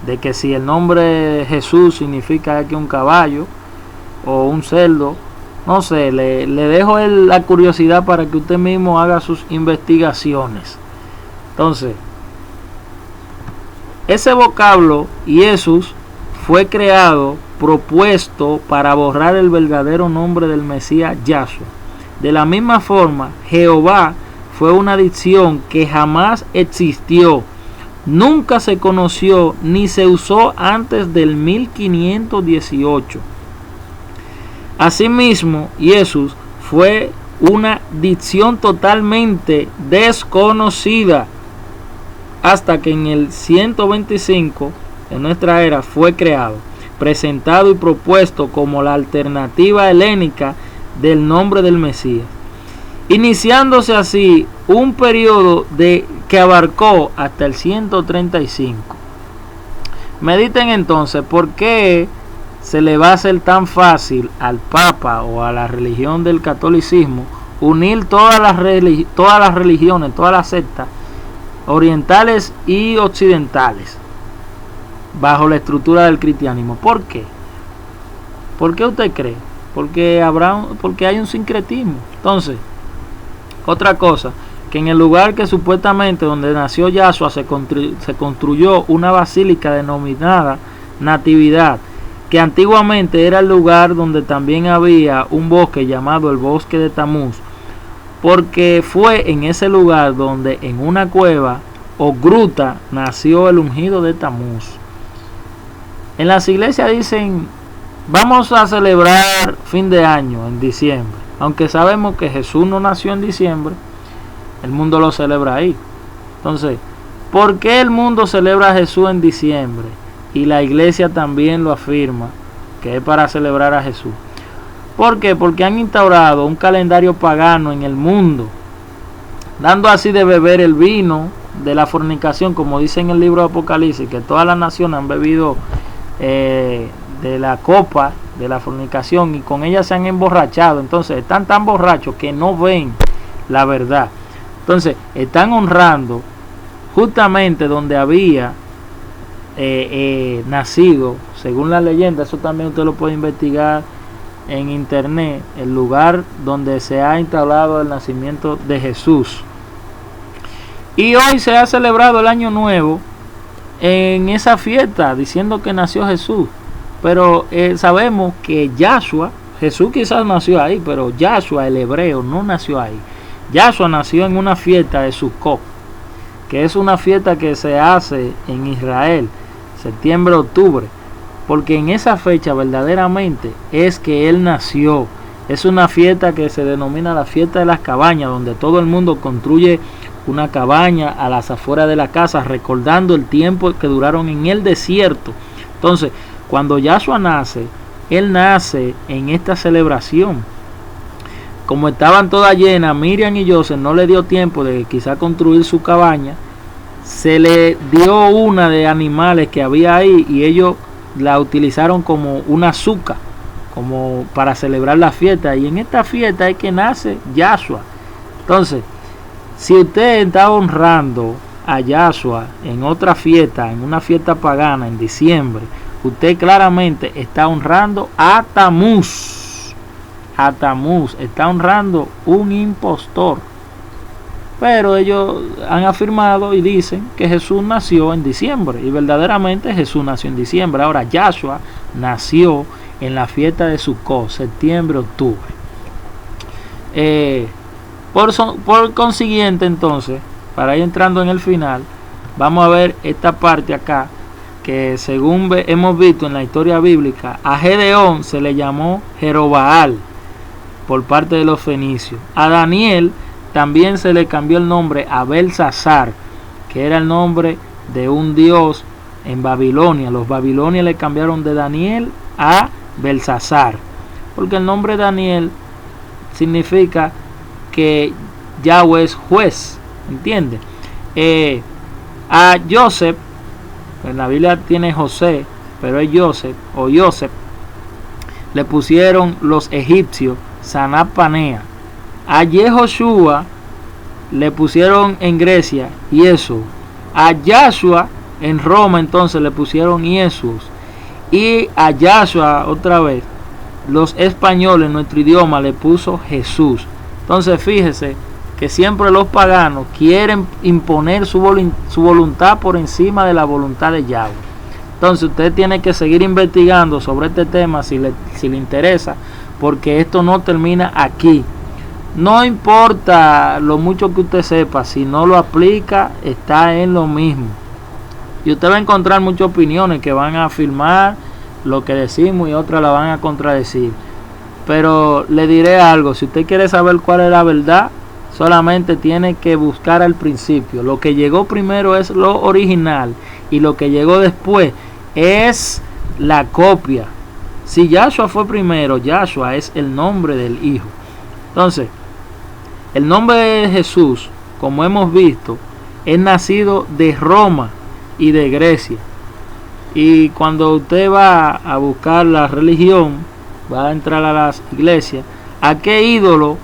de que si el nombre de Jesús significa que un caballo o un cerdo, no sé, le dejo la curiosidad para que usted mismo haga sus investigaciones. Entonces, ese vocablo Jesús fue creado, propuesto para borrar el verdadero nombre del Mesías Yahshua. De la misma forma, Jehová fue una dicción que jamás existió, nunca se conoció ni se usó antes del 1518. Asimismo, Jesús fue una dicción totalmente desconocida hasta que en el 125 de nuestra era fue creado, presentado y propuesto como la alternativa helénica del nombre del Mesías, iniciándose así un periodo que abarcó hasta el 135. Mediten entonces por qué se le va a hacer tan fácil al Papa o a la religión del catolicismo unir todas las religiones, todas las sectas orientales y occidentales bajo la estructura del cristianismo. ¿Por qué? ¿Por qué usted cree? Porque hay un sincretismo. Entonces, otra cosa, que en el lugar que supuestamente donde nació Yahshua se construyó una basílica denominada Natividad, que antiguamente era el lugar donde también había un bosque llamado el bosque de Tamuz, porque fue en ese lugar donde en una cueva o gruta nació el ungido de Tamuz. En las iglesias dicen: vamos a celebrar fin de año en diciembre, aunque sabemos que Jesús no nació en diciembre, el mundo lo celebra ahí. Entonces, ¿por qué el mundo celebra a Jesús en diciembre? Y la iglesia también lo afirma, que es para celebrar a Jesús. ¿Por qué? Porque han instaurado un calendario pagano en el mundo, dando así de beber el vino de la fornicación, como dice en el libro de Apocalipsis, que todas las naciones han bebido de la copa de la fornicación y con ella se han emborrachado. Entonces están tan borrachos que no ven la verdad. Entonces están honrando justamente donde había nacido, según la leyenda. Eso también usted lo puede investigar en internet, el lugar donde se ha instalado el nacimiento de Jesús. Y hoy se ha celebrado el año nuevo en esa fiesta, diciendo que nació Jesús. Pero sabemos que Yahshua, Jesús quizás nació ahí, pero Yahshua, el hebreo, no nació ahí. Yahshua nació en una fiesta de Sukkot, que es una fiesta que se hace en Israel, septiembre-octubre, porque en esa fecha verdaderamente es que Él nació. Es una fiesta que se denomina la fiesta de las cabañas, donde todo el mundo construye una cabaña a las afueras de la casa, recordando el tiempo que duraron en el desierto. Entonces, cuando Yahshua nace, Él nace en esta celebración. Como estaban todas llenas, Miriam y Joseph no le dio tiempo de quizá construir su cabaña. Se le dio una de animales que había ahí y ellos la utilizaron como una azúcar, como para celebrar la fiesta. Y en esta fiesta es que nace Yahshua. Entonces, si usted está honrando a Yahshua en otra fiesta, en una fiesta pagana en diciembre, usted claramente está honrando a Tamuz. A Tamuz, está honrando un impostor. Pero ellos han afirmado y dicen que Jesús nació en diciembre, y verdaderamente Jesús nació en diciembre. Ahora Yahshua nació en la fiesta de Sukkot, septiembre-octubre. Por consiguiente, entonces, para ir entrando en el final, vamos a ver esta parte acá, que según hemos visto en la historia bíblica, a Gedeón se le llamó Jerobaal por parte de los fenicios. A Daniel también se le cambió el nombre a Belsasar, que era el nombre de un dios en Babilonia. Los babilonios le cambiaron de Daniel a Belsasar, porque el nombre Daniel significa que Yahweh es juez, ¿entiende? A Joseph, en la Biblia tiene José, pero es Joseph o Joseph, le pusieron los egipcios Sanat Panea. A Yehoshua le pusieron en Grecia Jesús. A Yahshua en Roma entonces le pusieron Jesús. Y a Yahshua otra vez los españoles en nuestro idioma le puso Jesús. Entonces fíjese que siempre los paganos quieren imponer su voluntad por encima de la voluntad de Yahweh. Entonces usted tiene que seguir investigando sobre este tema si le interesa, porque esto no termina aquí. No importa lo mucho que usted sepa, si no lo aplica, está en lo mismo. Y usted va a encontrar muchas opiniones que van a afirmar lo que decimos y otras la van a contradecir. Pero le diré algo, si usted quiere saber cuál es la verdad, solamente tiene que buscar al principio. Lo que llegó primero es lo original y lo que llegó después es la copia. Si Yahshua fue primero, Yahshua es el nombre del Hijo. Entonces, el nombre de Jesús, como hemos visto, es nacido de Roma y de Grecia. Y cuando usted va a buscar la religión, va a entrar a las iglesias, ¿a qué ídolo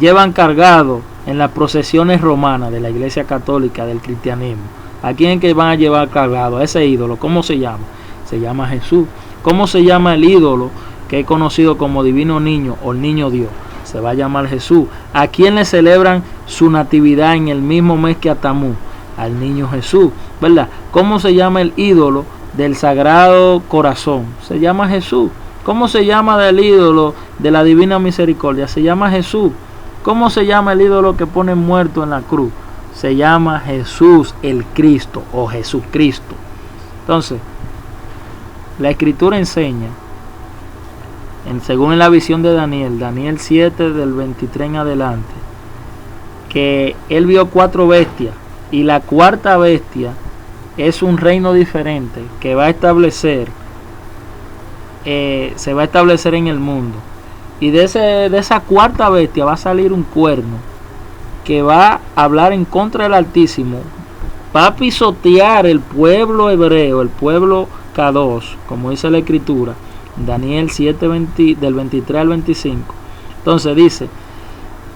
llevan cargado en las procesiones romanas de la iglesia católica, del cristianismo? ¿A quién es que van a llevar cargado? A ese ídolo. ¿Cómo se llama? Se llama Jesús. ¿Cómo se llama el ídolo que es conocido como divino niño o el niño Dios? Se va a llamar Jesús. ¿A quién le celebran su natividad en el mismo mes que a Tamuz? Al niño Jesús, ¿verdad? ¿Cómo se llama el ídolo del Sagrado Corazón? Se llama Jesús. ¿Cómo se llama del ídolo de la Divina Misericordia? Se llama Jesús. ¿Cómo se llama el ídolo que pone muerto en la cruz? Se llama Jesús el Cristo o Jesucristo. Entonces, la Escritura enseña, según en la visión de Daniel 7 del 23 en adelante, que él vio 4 bestias y la cuarta bestia es un reino diferente que va a establecer, se va a establecer en el mundo. Y de esa cuarta bestia va a salir un cuerno que va a hablar en contra del Altísimo, va a pisotear el pueblo hebreo, el pueblo Kadosh, como dice la Escritura, Daniel 7, del 23 al 25. Entonces dice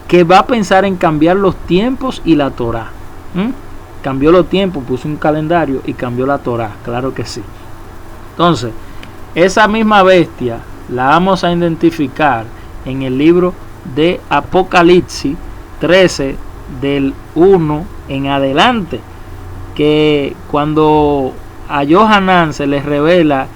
que va a pensar en cambiar los tiempos y la Torá. Cambió los tiempos, puso un calendario y cambió la Torá, claro que sí. Entonces, esa misma bestia la vamos a identificar en el libro de Apocalipsis 13 del 1 en adelante, que cuando a Yohanan se les revela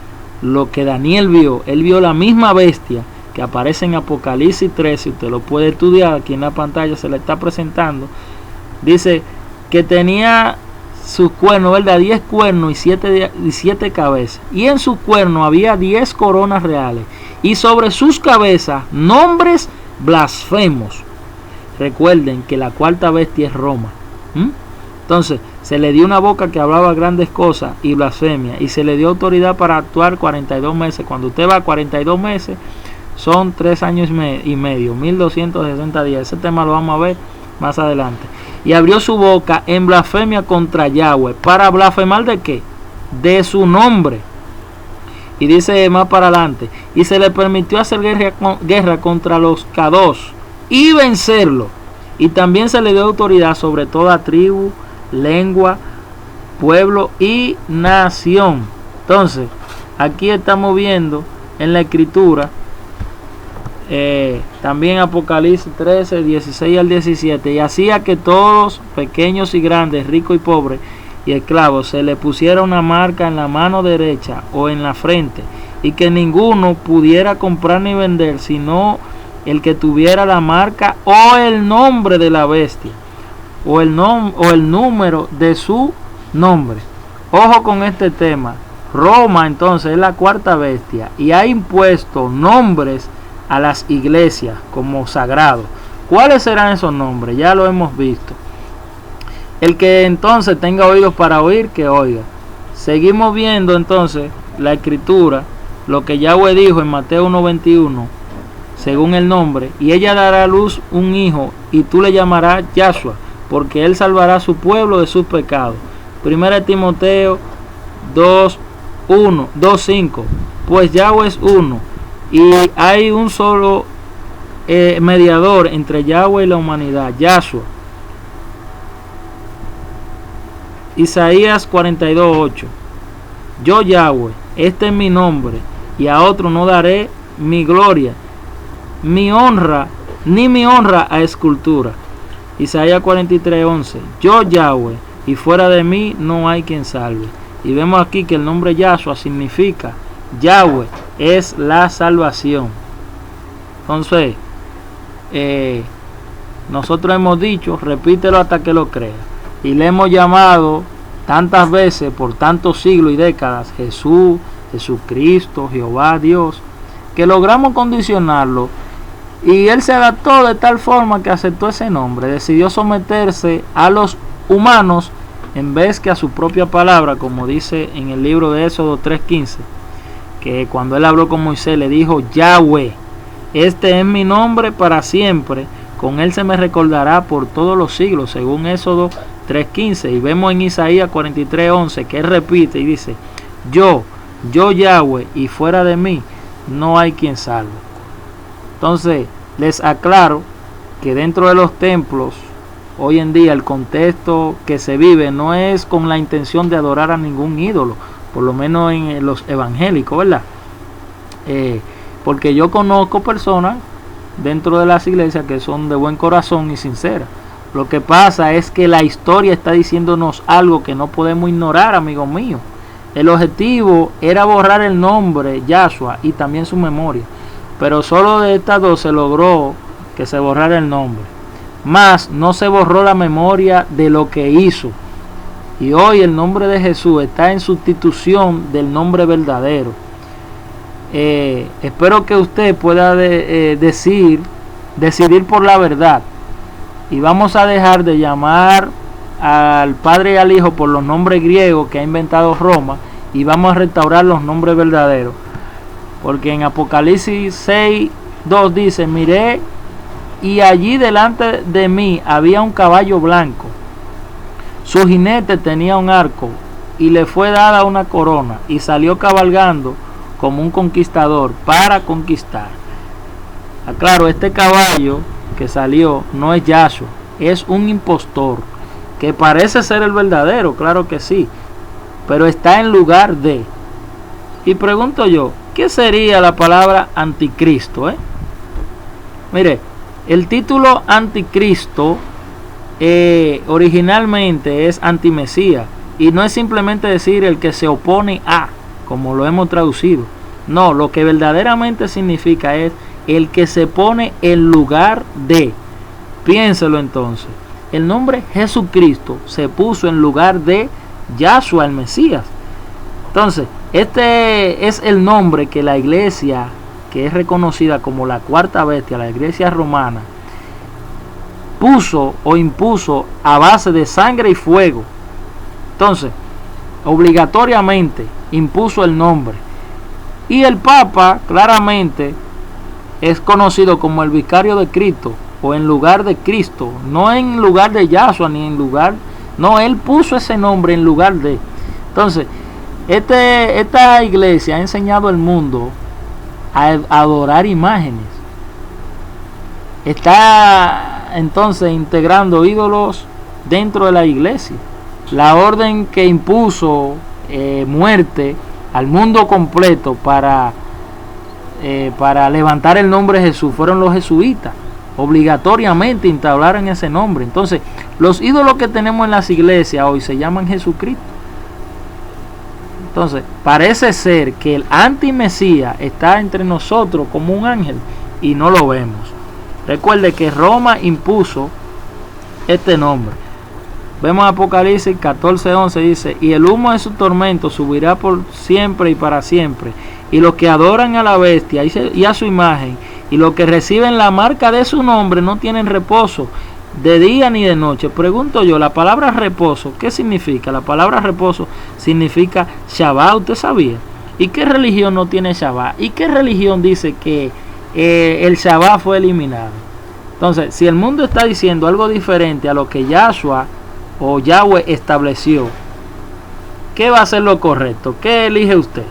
lo que Daniel vio, él vio la misma bestia que aparece en Apocalipsis 13, usted lo puede estudiar, aquí en la pantalla se le está presentando. Dice que tenía sus cuernos, ¿verdad? 10 cuernos y 7 cabezas. Y en sus cuernos había 10 coronas reales. Y sobre sus cabezas nombres blasfemos. Recuerden que la cuarta bestia es Roma. Entonces, se le dio una boca que hablaba grandes cosas y blasfemia. Y se le dio autoridad para actuar 42 meses. Cuando usted va a 42 meses, son 3 años y medio, 1260 días. Ese tema lo vamos a ver más adelante. Y abrió su boca en blasfemia contra Yahweh. ¿Para blasfemar de qué? De su nombre. Y dice más para adelante, y se le permitió hacer guerra contra los Kadosh y vencerlo. Y también se le dio autoridad sobre toda tribu, lengua, pueblo y nación. Entonces, aquí estamos viendo en la Escritura, también Apocalipsis 13, 16 al 17, y hacía que todos, pequeños y grandes, ricos y pobres y esclavos, se le pusiera una marca en la mano derecha o en la frente, y que ninguno pudiera comprar ni vender, sino el que tuviera la marca o el nombre de la bestia, o el número de su nombre. Ojo con este tema. Roma entonces es la cuarta bestia y ha impuesto nombres a las iglesias como sagrados. ¿Cuáles serán esos nombres? Ya lo hemos visto. El que entonces tenga oídos para oír, que oiga. Seguimos viendo entonces la Escritura, lo que Yahweh dijo en Mateo 1:21, según el nombre: y ella dará a luz un hijo, y tú le llamarás Yahshua, porque él salvará a su pueblo de sus pecados. 1 Timoteo 2:5. Pues Yahweh es uno, y hay un solo mediador entre Yahweh y la humanidad, Yahshua. Isaías 42:8. Yo Yahweh, este es mi nombre, y a otro no daré mi gloria, mi honra a escultura. Isaías 43:11. Yo Yahweh, y fuera de mí no hay quien salve. Y vemos aquí que el nombre Yahshua significa Yahweh es la salvación. Entonces, nosotros hemos dicho, repítelo hasta que lo creas. Y le hemos llamado tantas veces por tantos siglos y décadas Jesús, Jesucristo, Jehová, Dios, que logramos condicionarlo. Y él se adaptó de tal forma que aceptó ese nombre. Decidió someterse a los humanos en vez que a su propia palabra, como dice en el libro de Éxodo 3:15, que cuando él habló con Moisés le dijo: Yahweh, este es mi nombre para siempre, con él se me recordará por todos los siglos, según Éxodo 3:15. Y vemos en Isaías 43:11 que él repite y dice: yo Yahweh, y fuera de mí no hay quien salve. Entonces les aclaro que dentro de los templos hoy en día el contexto que se vive no es con la intención de adorar a ningún ídolo, por lo menos en los evangélicos, ¿verdad? Porque yo conozco personas dentro de las iglesias que son de buen corazón y sinceras. Lo que pasa es que la historia está diciéndonos algo que no podemos ignorar, amigos míos. El objetivo era borrar el nombre Yahshua y también su memoria, pero solo de estas dos se logró que se borrara el nombre. Más no se borró la memoria de lo que hizo. Y hoy el nombre de Jesús está en sustitución del nombre verdadero. Espero que usted pueda decidir por la verdad. Y vamos a dejar de llamar al Padre y al Hijo por los nombres griegos que ha inventado Roma, y vamos a restaurar los nombres verdaderos. Porque en Apocalipsis 6:2 dice: miré, y allí delante de mí había un caballo blanco. Su jinete tenía un arco, y le fue dada una corona, y salió cabalgando como un conquistador para conquistar. Aclaro, este caballo que salió no es Yahshua, es un impostor que parece ser el verdadero, claro que sí, pero está en lugar de. Y pregunto yo, ¿qué sería la palabra anticristo? Mire, el título anticristo originalmente es antimesías, y no es simplemente decir el que se opone a, como lo hemos traducido. No, lo que verdaderamente significa es el que se pone en lugar de. Piénselo entonces. El nombre Jesucristo se puso en lugar de Yahshua, el Mesías. Entonces, este es el nombre que la iglesia, que es reconocida como la cuarta bestia, la iglesia romana, puso o impuso a base de sangre y fuego. Entonces, obligatoriamente impuso el nombre. Y el Papa claramente es conocido como el vicario de Cristo, o en lugar de Cristo, no en lugar de Yahshua, ni en lugar, no, él puso ese nombre en lugar de. Entonces, esta iglesia ha enseñado al mundo a adorar imágenes. Está entonces integrando ídolos dentro de la iglesia. La orden que impuso muerte al mundo completo para levantar el nombre de Jesús fueron los jesuitas. Obligatoriamente instauraron ese nombre. Entonces, los ídolos que tenemos en las iglesias hoy se llaman Jesucristo. Entonces, parece ser que el antimesías está entre nosotros como un ángel y no lo vemos. Recuerde que Roma impuso este nombre. Vemos Apocalipsis 14:11, dice: y el humo de su tormento subirá por siempre y para siempre, y los que adoran a la bestia y a su imagen, y los que reciben la marca de su nombre, no tienen reposo de día ni de noche. Pregunto yo, la palabra reposo, ¿qué significa? La palabra reposo significa Shabbat, ¿usted sabía? ¿Y qué religión no tiene Shabbat? ¿Y qué religión dice que el Shabbat fue eliminado? Entonces, si el mundo está diciendo algo diferente a lo que Yahshua o Yahweh estableció, ¿qué va a ser lo correcto? ¿Qué elige usted?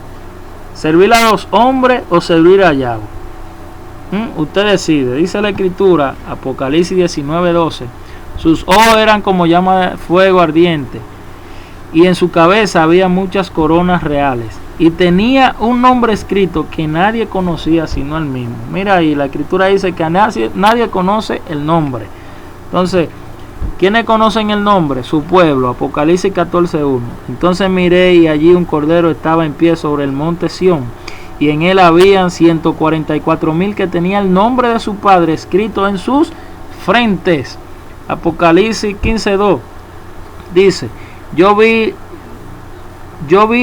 ¿Servir a los hombres o servir a Yahweh? Usted decide. Dice la escritura, Apocalipsis 19:12: sus ojos eran como llama de fuego ardiente, y en su cabeza había muchas coronas reales, y tenía un nombre escrito que nadie conocía sino él mismo. Mira ahí, la escritura dice que nadie conoce el nombre. Entonces, ¿Quiénes conocen el nombre? Su pueblo. Apocalipsis 14:1. Entonces miré y allí un cordero estaba en pie sobre el monte Sión, y en él habían 144,000 que tenían el nombre de su padre escrito en sus frentes. Apocalipsis 15:2 dice: yo vi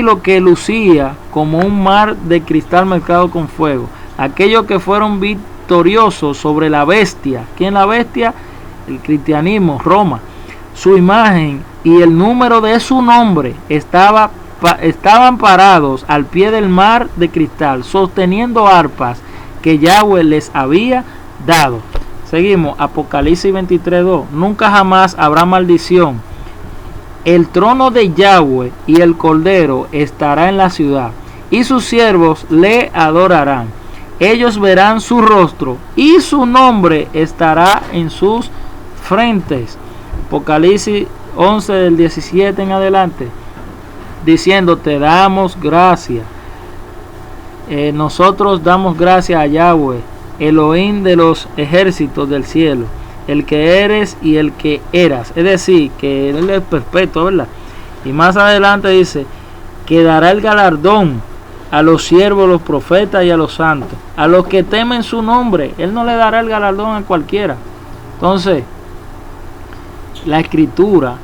lo que lucía como un mar de cristal mezclado con fuego. Aquellos que fueron victoriosos sobre la bestia. ¿Quién la bestia? El cristianismo, Roma. Su imagen y el número de su nombre estaban parados al pie del mar de cristal, sosteniendo arpas que Yahweh les había dado. Seguimos, Apocalipsis 23:2. Nunca jamás habrá maldición. El trono de Yahweh y el Cordero estará en la ciudad, y sus siervos le adorarán. Ellos verán su rostro, y su nombre estará en sus frentes. Apocalipsis 11 del 17 en adelante, diciendo: te damos gracias. Nosotros damos gracias a Yahweh, Elohim de los ejércitos del cielo, el que eres y el que eras. Es decir, que Él es perpetuo, ¿verdad? Y más adelante dice que dará el galardón a los siervos, los profetas y a los santos, a los que temen su nombre. Él no le dará el galardón a cualquiera. Entonces, la Escritura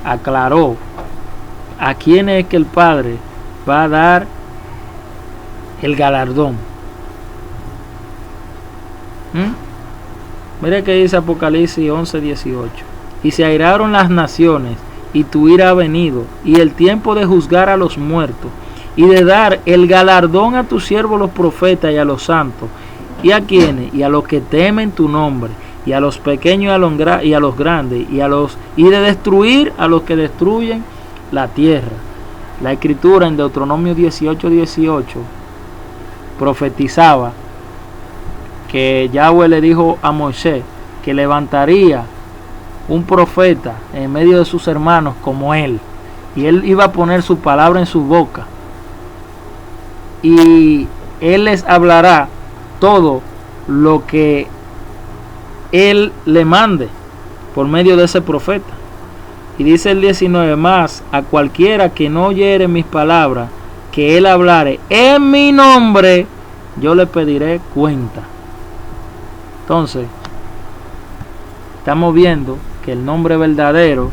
aclaró a quién es que el Padre va a dar el galardón. Mira que dice Apocalipsis 11:18. Y se airaron las naciones, y tu ira ha venido, y el tiempo de juzgar a los muertos, y de dar el galardón a tus siervos los profetas y a los santos, y a quienes, y a los que temen tu nombre, y a los pequeños y a los grandes, y de destruir a los que destruyen la tierra. La Escritura en Deuteronomio 18:18 profetizaba que Yahweh le dijo a Moisés que levantaría un profeta en medio de sus hermanos como él, y él iba a poner su palabra en su boca, y él les hablará todo lo que él le mande por medio de ese profeta. Y dice el 19: más a cualquiera que no oyere mis palabras, que él hablare en mi nombre, yo le pediré cuenta. Entonces, estamos viendo que el nombre verdadero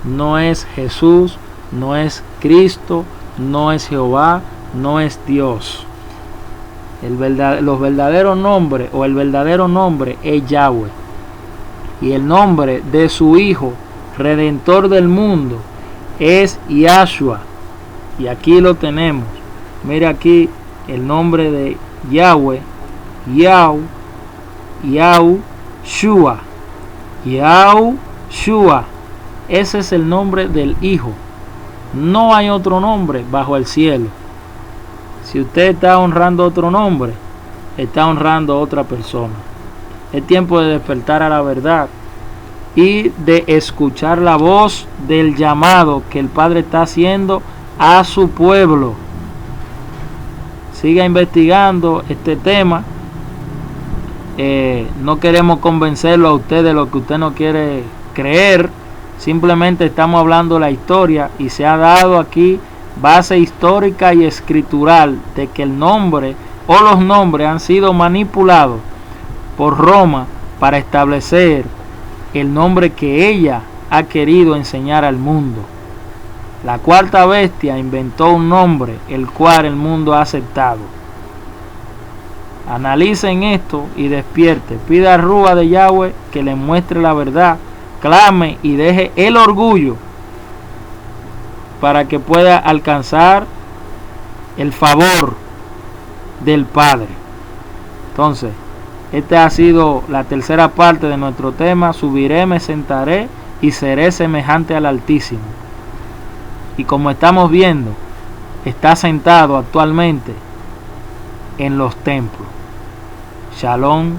no es Jesús, no es Cristo, no es Jehová, no es Dios. Los verdaderos nombres, o el verdadero nombre, es Yahweh. Y el nombre de su Hijo, Redentor del mundo, es Yahshua. Y aquí lo tenemos. Mira aquí el nombre de Yahweh, Yahushua. Yahushua. Ese es el nombre del Hijo. No hay otro nombre bajo el cielo. Si usted está honrando otro nombre, está honrando a otra persona. Es tiempo de despertar a la verdad y de escuchar la voz del llamado que el Padre está haciendo a su pueblo. Siga investigando este tema. No queremos convencerlo a usted de lo que usted no quiere creer. Simplemente estamos hablando de la historia, y se ha dado aquí base histórica y escritural de que el nombre o los nombres han sido manipulados por Roma para establecer el nombre que ella ha querido enseñar al mundo. La cuarta bestia inventó un nombre el cual el mundo ha aceptado. Analicen esto y despierte. Pida a Rúa de Yahweh que le muestre la verdad. Clame y deje el orgullo para que pueda alcanzar el favor del Padre. Entonces, esta ha sido la tercera parte de nuestro tema. Subiré, me sentaré y seré semejante al Altísimo. Y como estamos viendo, está sentado actualmente en los templos. Shalom.